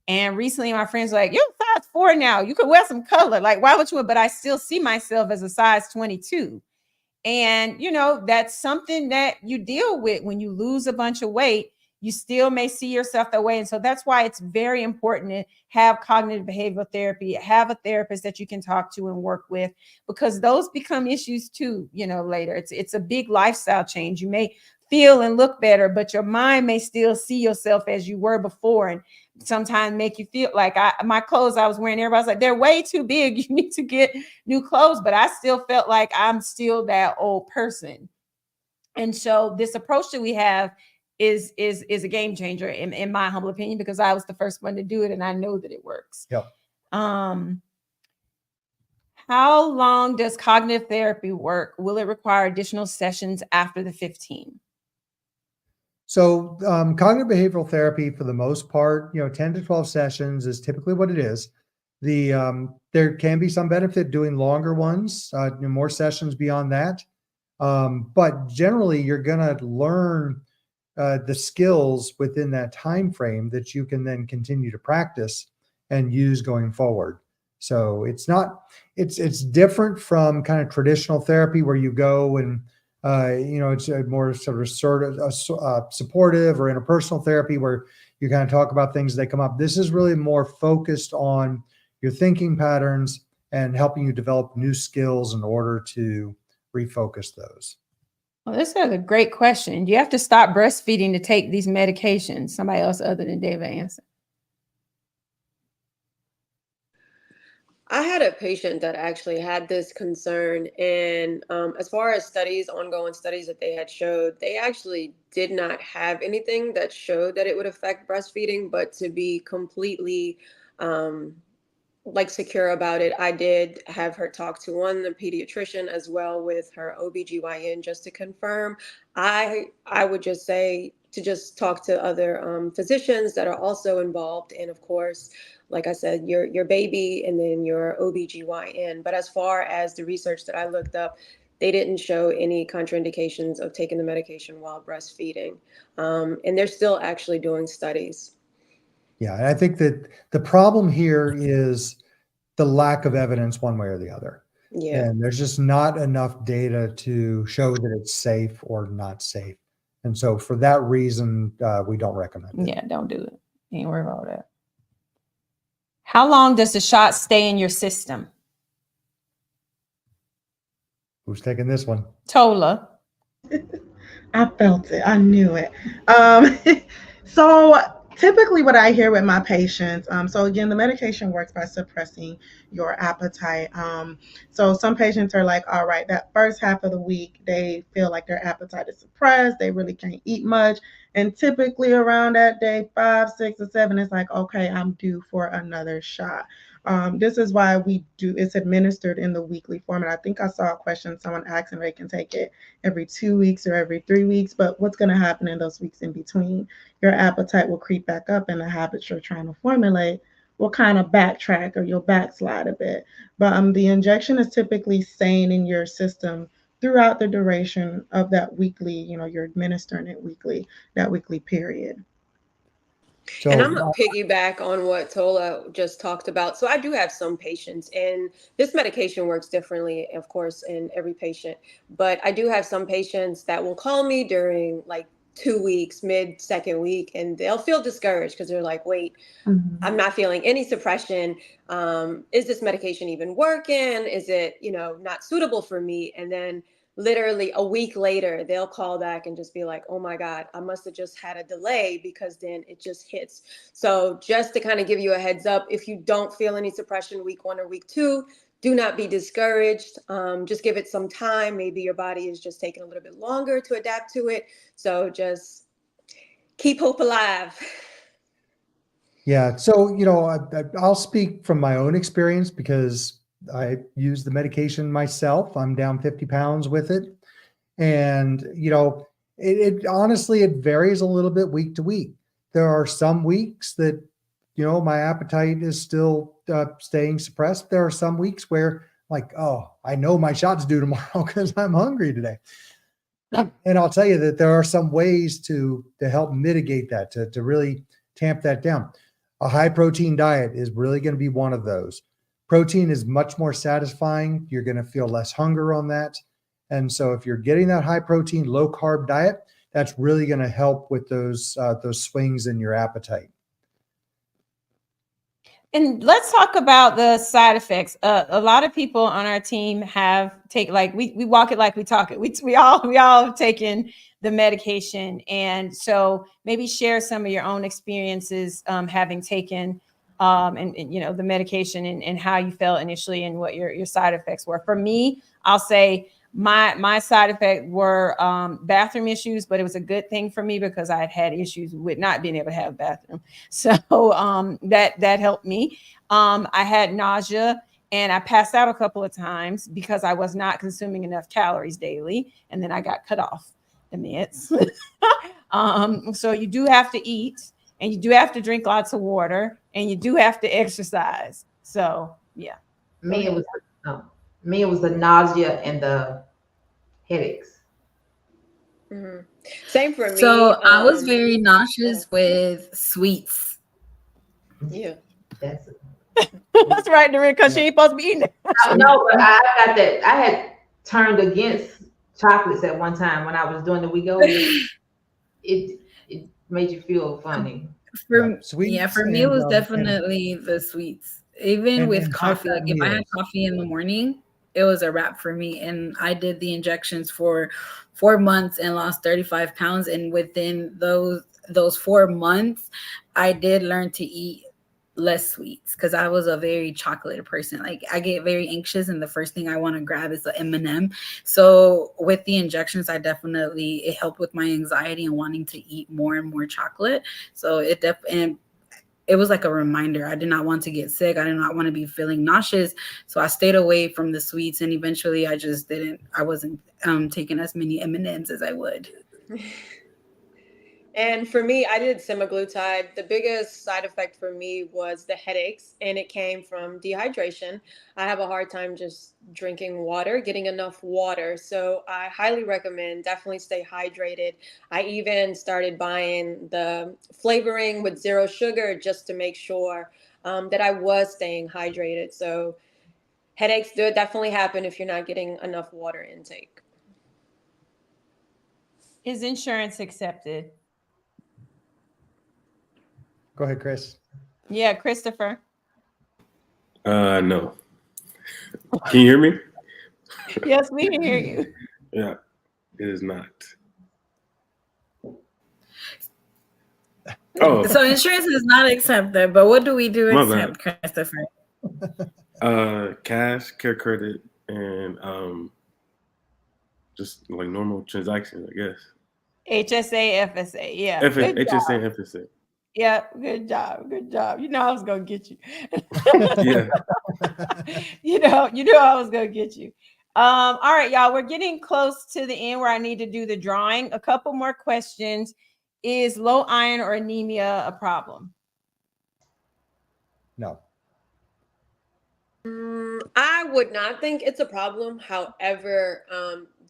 And recently my friends were like, you're size 4 now. You could wear some color. Like, why would you? But I still see myself as a size 22. And, that's something that you deal with when you lose a bunch of weight. You still may see yourself that way. And so that's why it's very important to have cognitive behavioral therapy, have a therapist that you can talk to and work with, because those become issues too, later. It's a big lifestyle change. You may feel and look better, but your mind may still see yourself as you were before, and sometimes make you feel like my clothes I was wearing, everybody's like, they're way too big. You need to get new clothes. But I still felt like I'm still that old person. And so this approach that we have is a game changer in my humble opinion, because I was the first one to do it and I know that it works. Yep. How long does cognitive therapy work? Will it require additional sessions after the 15? So cognitive behavioral therapy, for the most part, 10 to 12 sessions is typically what it is. There can be some benefit doing longer ones, more sessions beyond that. But generally, you're going to learn the skills within that time frame that you can then continue to practice and use going forward. So it's different from kind of traditional therapy where you go and it's a more sort of supportive or interpersonal therapy where you kind of talk about things that come up. This is really more focused on your thinking patterns and helping you develop new skills in order to refocus those. Well, this is a great question. Do you have to stop breastfeeding to take these medications? Somebody else other than David answer. I had a patient that actually had this concern, and as far as studies, ongoing studies that they had showed, they actually did not have anything that showed that it would affect breastfeeding. But to be completely um, like secure about it, I did have her talk to the pediatrician as well with her OBGYN just to confirm. I would just say to just talk to other physicians that are also involved, and of course, like I said, your baby and then your OBGYN. But as far as the research that I looked up, they didn't show any contraindications of taking the medication while breastfeeding. And they're still actually doing studies. Yeah, and I think that the problem here is the lack of evidence one way or the other. Yeah. And there's just not enough data to show that it's safe or not safe. And so for that reason, we don't recommend it. Yeah, don't do it. Ain't worry about that. How long does the shot stay in your system? Who's taking this one? Tola. I felt it. I knew it. So typically what I hear with my patients, so again, the medication works by suppressing your appetite. So some patients are like, all right, that first half of the week, they feel like their appetite is suppressed. They really can't eat much. And typically around that day, 5, 6, or 7, it's like, okay, I'm due for another shot. This is why it's administered in the weekly format. I think I saw a question someone asked if they can take it every 2 weeks or every 3 weeks, but what's going to happen in those weeks in between? Your appetite will creep back up, and the habits you're trying to formulate will kind of backtrack, or you'll backslide a bit. But the injection is typically staying in your system throughout the duration of that weekly, you're administering it weekly, that weekly period. So And I'm gonna piggyback on what Tola just talked about. So I do have some patients, and this medication works differently, of course, in every patient. But I do have some patients that will call me during like 2 weeks, mid second week, and they'll feel discouraged because they're like, wait, I'm not feeling any suppression. Is this medication even working? Is it, not suitable for me? And then literally a week later, they'll call back and just be like, oh my God, I must have just had a delay, because then it just hits. So just to kind of give you a heads up, if you don't feel any suppression week 1 or week 2, do not be discouraged. Just give it some time. Maybe your body is just taking a little bit longer to adapt to it. So just keep hope alive. yeah, so I'll speak from my own experience because I use the medication myself. I'm down 50 pounds with it. And, it honestly, it varies a little bit week to week. There are some weeks that, my appetite is still staying suppressed. There are some weeks where like, oh, I know my shot's due tomorrow because I'm hungry today. And I'll tell you that there are some ways to help mitigate that, to really tamp that down. A high protein diet is really going to be one of those. Protein is much more satisfying. You're going to feel less hunger on that. And so if you're getting that high protein, low carb diet, that's really going to help with those swings in your appetite. And let's talk about the side effects. A lot of people on our team we walk it like we talk it. We all have taken the medication, and so maybe share some of your own experiences having taken and the medication, and how you felt initially and what your side effects were. For me, I'll say my side effect were bathroom issues, but it was a good thing for me because I had issues with not being able to have a bathroom. So that helped me. I had nausea, and I passed out a couple of times because I was not consuming enough calories daily. And then I got cut off the meds. So you do have to eat, and you do have to drink lots of water, and you do have to exercise. So yeah. Me, it was the nausea and the headaches. Mm-hmm. Same for me. So I was very nauseous with sweets. Yeah. That's right, because she ain't supposed to be eating it. No, but I got that. I had turned against chocolates at one time when I was doing the week over. It made you feel funny. For me, it was definitely the sweets. Even with coffee, like if I had coffee in the morning, it was a wrap for me. And I did the injections for 4 months and lost 35 pounds. And within those 4 months, I did learn to eat less sweets because I was a very chocolate person. Like I get very anxious and the first thing I want to grab is the M&M. So with the injections, it helped with my anxiety and wanting to eat more and more chocolate. So and it was like a reminder. I did not want to get sick. I did not want to be feeling nauseous. So I stayed away from the sweets, and eventually I wasn't taking as many M&Ms as I would. And for me, I did semaglutide. The biggest side effect for me was the headaches, and it came from dehydration. I have a hard time just drinking water, getting enough water. So I highly recommend definitely stay hydrated. I even started buying the flavoring with zero sugar just to make sure that I was staying hydrated. So headaches do definitely happen if you're not getting enough water intake. Is insurance accepted? Go ahead, Chris. Yeah, Christopher. No. Can you hear me? Yes, we can hear you. Yeah, it is not. Oh, So insurance is not accepted, but what do we do My accept, Christopher? cash, care credit, and just like normal transactions, I guess. HSA, FSA. Yeah. Good HSA job. and FSA. Yeah, good job. Good job. You know I was gonna get you. Yeah. you know I was gonna get you. All right, y'all. We're getting close to the end where I need to do the drawing. A couple more questions. Is low iron or anemia a problem? No. I would not think it's a problem. However,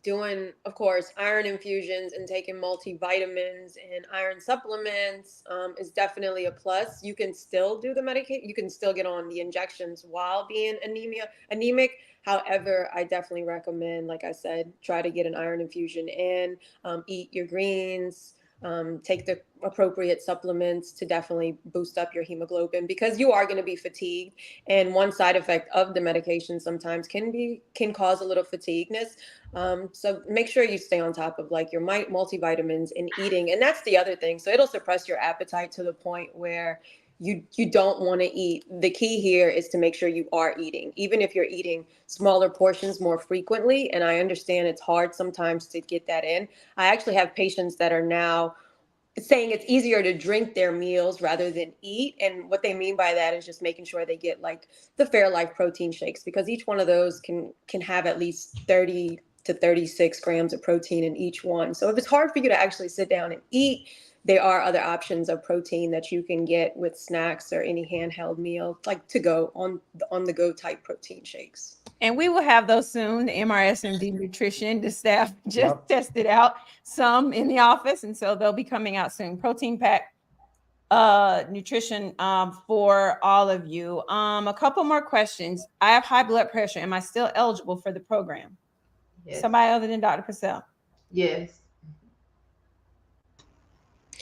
doing, of course, iron infusions and taking multivitamins and iron supplements is definitely a plus. You can still do the medication. You can still get on the injections while being anemic. However, I definitely recommend, like I said, try to get an iron infusion and eat your greens. Take the appropriate supplements to definitely boost up your hemoglobin because you are going to be fatigued, and one side effect of the medication sometimes can cause a little fatigueness. So make sure you stay on top of like your multivitamins and eating, and that's the other thing. So it'll suppress your appetite to the point where you don't want to eat. The key here is to make sure you are eating, even if you're eating smaller portions more frequently. And I understand it's hard sometimes to get that in. I actually have patients that are now saying it's easier to drink their meals rather than eat. And what they mean by that is just making sure they get like the Fairlife protein shakes, because each one of those can have at least 30 to 36 grams of protein in each one. So if it's hard for you to actually sit down and eat, there are other options of protein that you can get with snacks or any handheld meal, like to go on the go type protein shakes. And we will have those soon. The MrsMD nutrition, the staff just Yep. tested out some in the office, and so they'll be coming out soon. Protein pack nutrition for all of you. A couple more questions. I have high blood pressure. Am I still eligible for the program? Yes. Somebody other than Dr. Purcell? Yes.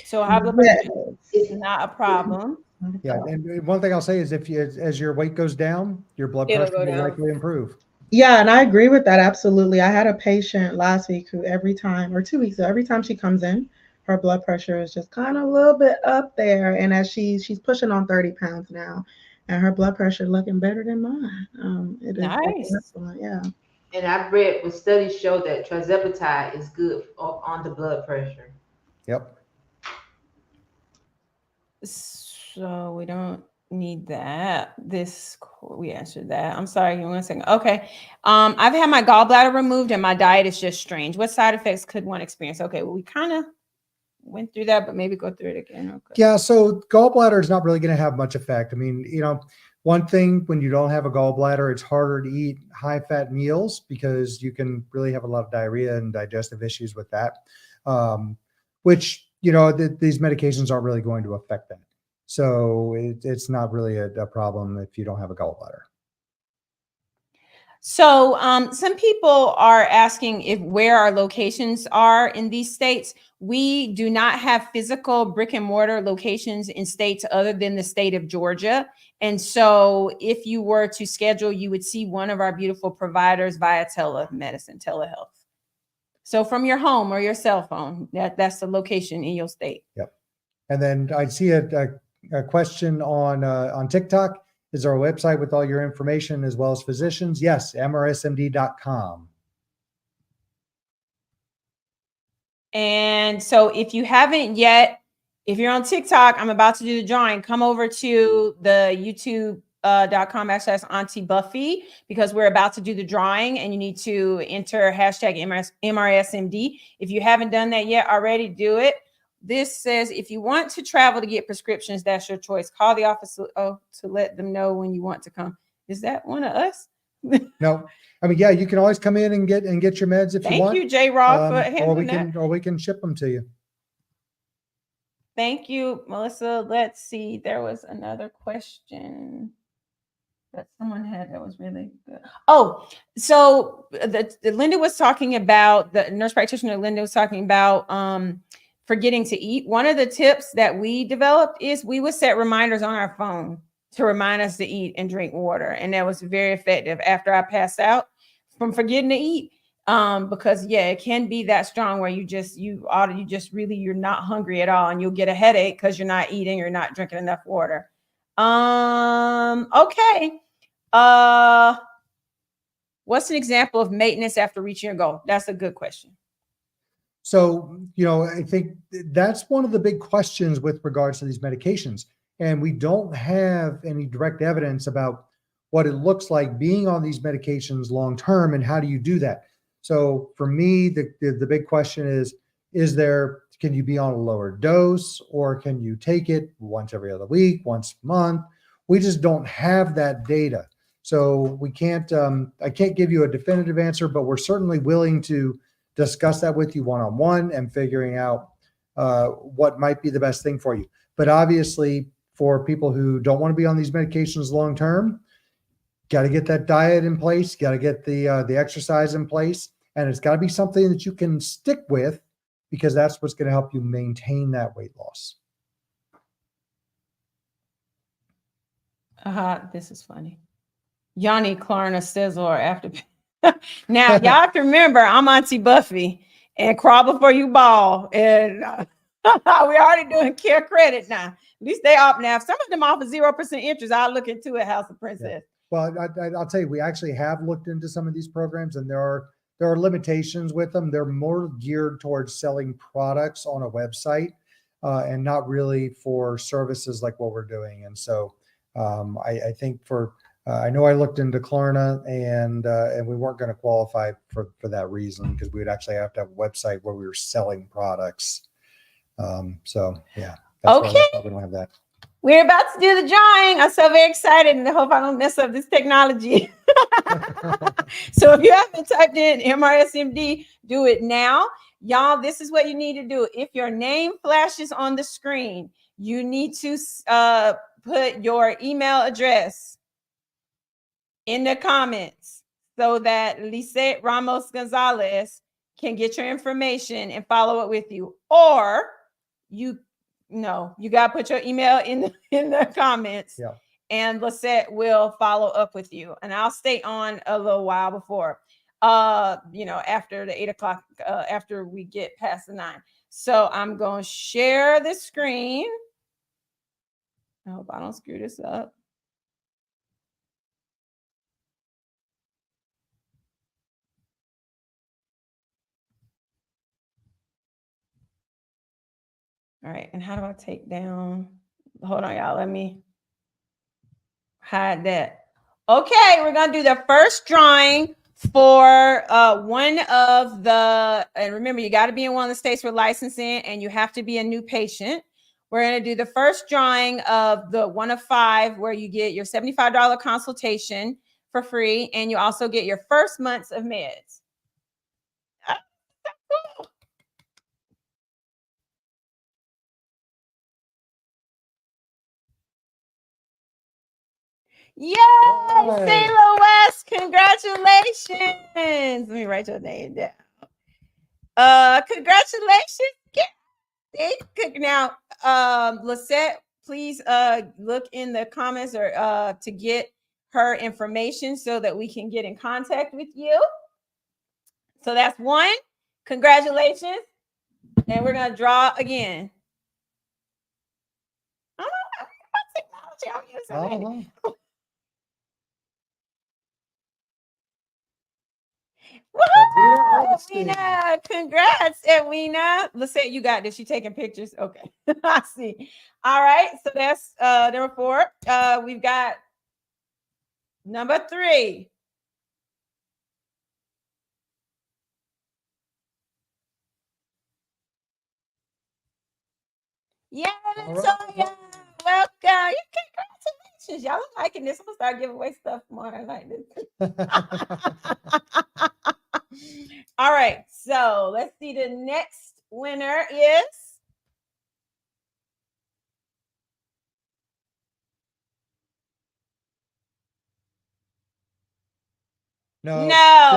So high blood pressure It's is not a problem. Yeah, and one thing I'll say is if you, as your weight goes down, your blood It'll pressure go will down. likely improve. Yeah, and I agree with that absolutely. I had a patient last week who every time, or 2 weeks ago, every time she comes in, her blood pressure is just kind of a little bit up there. And as she's pushing on 30 pounds now, and her blood pressure looking better than mine. It is Nice. excellent. Yeah. And I've read with studies show that trizepatide is good on the blood pressure. Yep. So we don't need that. We answered that. I'm sorry, give me 1 second. Okay. I've had my gallbladder removed and my diet is just strange. What side effects could one experience? Okay, well, we kind of went through that, but maybe go through it again. Okay. Yeah, so gallbladder is not really going to have much effect. I mean, one thing when you don't have a gallbladder, it's harder to eat high fat meals because you can really have a lot of diarrhea and digestive issues with that, which, these medications aren't really going to affect that. So it's not really a problem if you don't have a gallbladder. So some people are asking where our locations are in these states. We do not have physical brick and mortar locations in states other than the state of Georgia. And so if you were to schedule, you would see one of our beautiful providers via telemedicine, telehealth. So from your home or your cell phone, that's the location in your state. Yep. And then I see a question on TikTok. Is our website with all your information as well as physicians? Yes, MrsMD.com. And so if you haven't yet, if you're on TikTok, I'm about to do the drawing. Come over to the youtube.com/Auntie Buffy, because we're about to do the drawing and you need to enter hashtag MrsMD. If you haven't done that yet already, do it. This says, if you want to travel to get prescriptions, that's your choice. Call the office to let them know when you want to come. Is that one of us? No, I mean, yeah, you can always come in and get your meds if you want. Thank you, J. Rob, for or handling that. we can ship them to you. Thank you, Melissa. Let's see. There was another question that someone had that was really good. Oh, so the Linda was talking about, the nurse practitioner Linda was talking about forgetting to eat. One of the tips that we developed is we would set reminders on our phone to remind us to eat and drink water. And that was very effective after I passed out from forgetting to eat. Because yeah, it can be that strong where you're not hungry at all and you'll get a headache because you're not eating or not drinking enough water. Okay. What's an example of maintenance after reaching your goal? That's a good question. So, I think that's one of the big questions with regards to these medications. And we don't have any direct evidence about what it looks like being on these medications long-term and how do you do that? So for me, the big question is can you be on a lower dose, or can you take it once every other week, once a month? We just don't have that data. So we can't, I can't give you a definitive answer, but we're certainly willing to discuss that with you one-on-one and figuring out what might be the best thing for you. But obviously, for people who don't want to be on these medications long-term, got to get that diet in place, got to get the exercise in place, and it's got to be something that you can stick with, because that's what's going to help you maintain that weight loss. This is funny. Yanni Klarna Sizzler after. Now, y'all have to remember, I'm Auntie Buffy and crawl before you ball. And we already doing care credit now. At least they off now. If some of them offer 0% interest, I'll look into it, House of Princess. Yeah. Well, I'll tell you, we actually have looked into some of these programs, and there are limitations with them. They're more geared towards selling products on a website and not really for services like what we're doing. And so I think I know I looked into Klarna and we weren't going to qualify for that reason, because we would actually have to have a website where we were selling products. So yeah, that's why we don't have that. We're about to do the drawing. I'm so very excited, and I hope I don't mess up this technology. So if you haven't typed in MrsMD, do it now. Y'all, this is what you need to do. If your name flashes on the screen, you need to put your email address in the comments so that Lisette Ramos Gonzalez can get your information and follow up with you. Or you got to put your email in the comments. Yeah. And Lisette will follow up with you. And I'll stay on a little while before, after the 8 o'clock, after we get past the 9. So I'm going to share the screen. I hope I don't screw this up. All right. And how do I take down? Hold on, y'all. Let me hide that. Okay, we're going to do the first drawing for one of the, and remember, you got to be in one of the states we're licensing, and you have to be a new patient. We're going to do the first drawing of the one of 5, where you get your $75 consultation for free, and you also get your first months of meds. Yay, St. Louis, congratulations. Let me write your name down. Congratulations. Now, Lisette, please look in the comments or to get her information so that we can get in contact with you. So that's 1. Congratulations. And we're going to draw again. see I'm using it. Woo! Edwina, congrats, Edwina. Let's say you got this. She taking pictures. Okay, I see. All right, so that's number 4. We've got number 3. Yeah, Latoya, welcome. Congratulations, y'all. I'm liking this. I'm gonna start giving away stuff more. I like this. All right, so let's see. The next winner is No.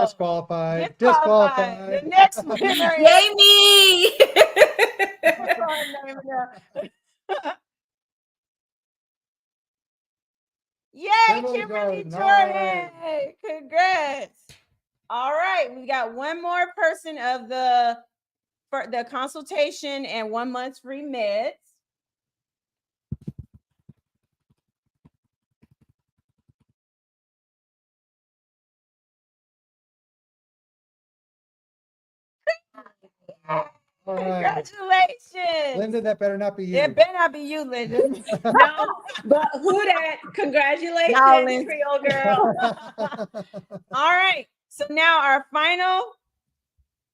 Disqualified. The next winner is Yay me! Yay, Kimberly Jordan. Congrats. All right, we got one more person of for the consultation and 1 month free meds. Congratulations. Linda, that better not be you. It better not be you, Linda. No, but who that? Congratulations, Y'all, Creole girl. All right. So now our final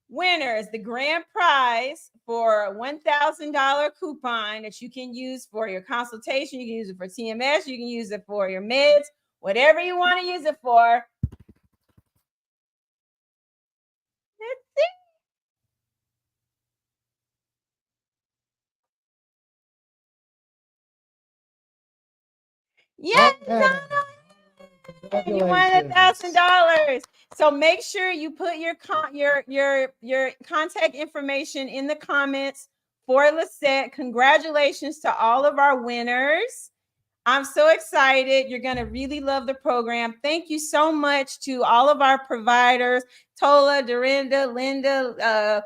winner is the grand prize for a $1,000 coupon that you can use for your consultation. You can use it for TMS. You can use it for your meds, whatever you want to use it for. Let's see. Yes, you won $1,000. So make sure you put your contact information in the comments for Lisette. Congratulations to all of our winners. I'm so excited. You're going to really love the program. Thank you so much to all of our providers, Tola, Dorinda, Linda,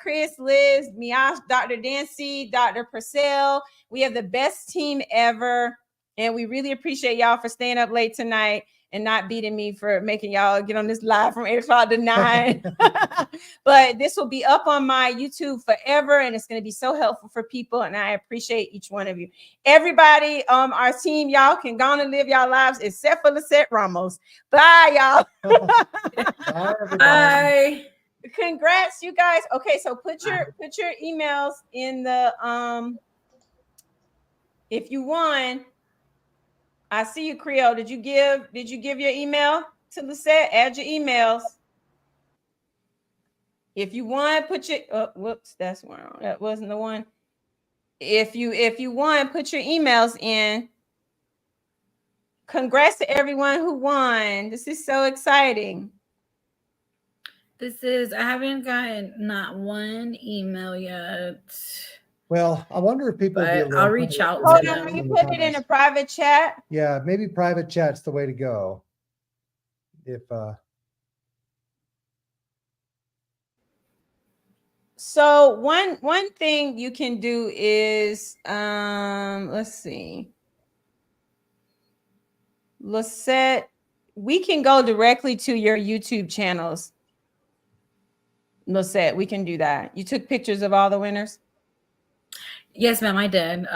Chris, Liz, Miash, Dr. Dancy, Dr. Purcell. We have the best team ever. And we really appreciate y'all for staying up late tonight and not beating me for making y'all get on this live from 8 o'clock to 9. But this will be up on my YouTube forever, and it's going to be so helpful for people, and I appreciate each one of you. Everybody, our team, y'all can go on and live y'all lives except for Lisette Ramos. Bye, y'all. Bye. Congrats, you guys. Okay, so put your emails in the if you won. I see you, Creole. Did you give your email to Lisette? Add your emails. If you won, put your whoops, that's wrong. That wasn't the one. If you won, put your emails in. Congrats to everyone who won. This is so exciting. I haven't gotten not one email yet. Well, I wonder if people will be I'll reach out to Hold them. on, you put it in a private chat. Yeah, maybe private chat's the way to go. If So one thing you can do is let's see. Lisette, we can go directly to your YouTube channels. Lisette, we can do that. You took pictures of all the winners? Yes, ma'am, I did.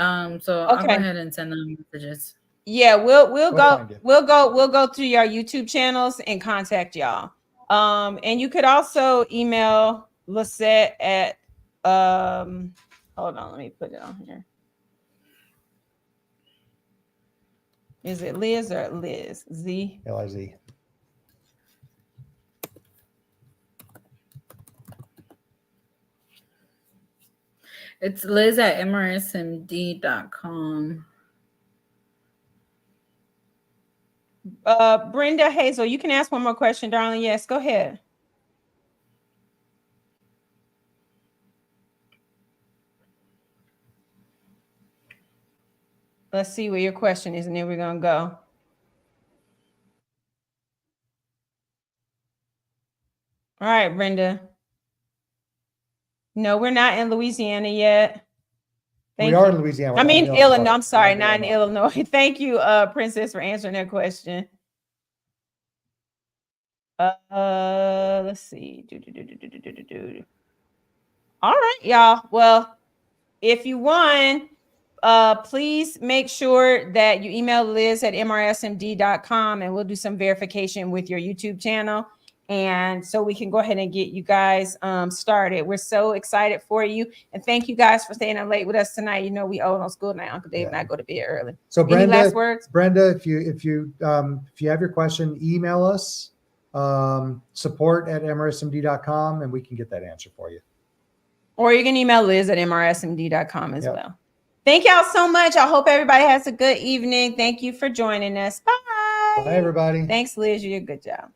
So I'll go ahead and send them messages. Yeah, we'll go through your YouTube channels and contact y'all. And you could also email Lisette at hold on, let me put it on here. Is it Liz or Liz? Z? Liz. It's Liz at MrsMD.com. Brenda Hazel, you can ask one more question, darling. Yes, go ahead. Let's see where your question is, and then we're gonna go. All right, Brenda. No, we're not in Louisiana yet. Thank we are you. in Louisiana. I we're not mean, in Illinois. I'm sorry, We're not in Illinois. Thank you, Princess, for answering that question. Let's see. All right, y'all. Well, if you won, please make sure that you email Liz at mrsmd.com and we'll do some verification with your YouTube channel. And so we can go ahead and get you guys started. We're so excited for you. And thank you guys for staying up late with us tonight. You know, we owe on school night. Uncle Dave and I go to bed early. So Any Brenda, last words? Brenda, if you have your question, email us support at mrsmd.com and we can get that answer for you. Or you can email Liz at mrsmd.com as well. Thank y'all so much. I hope everybody has a good evening. Thank you for joining us. Bye. Bye, everybody. Thanks, Liz. You did a good job.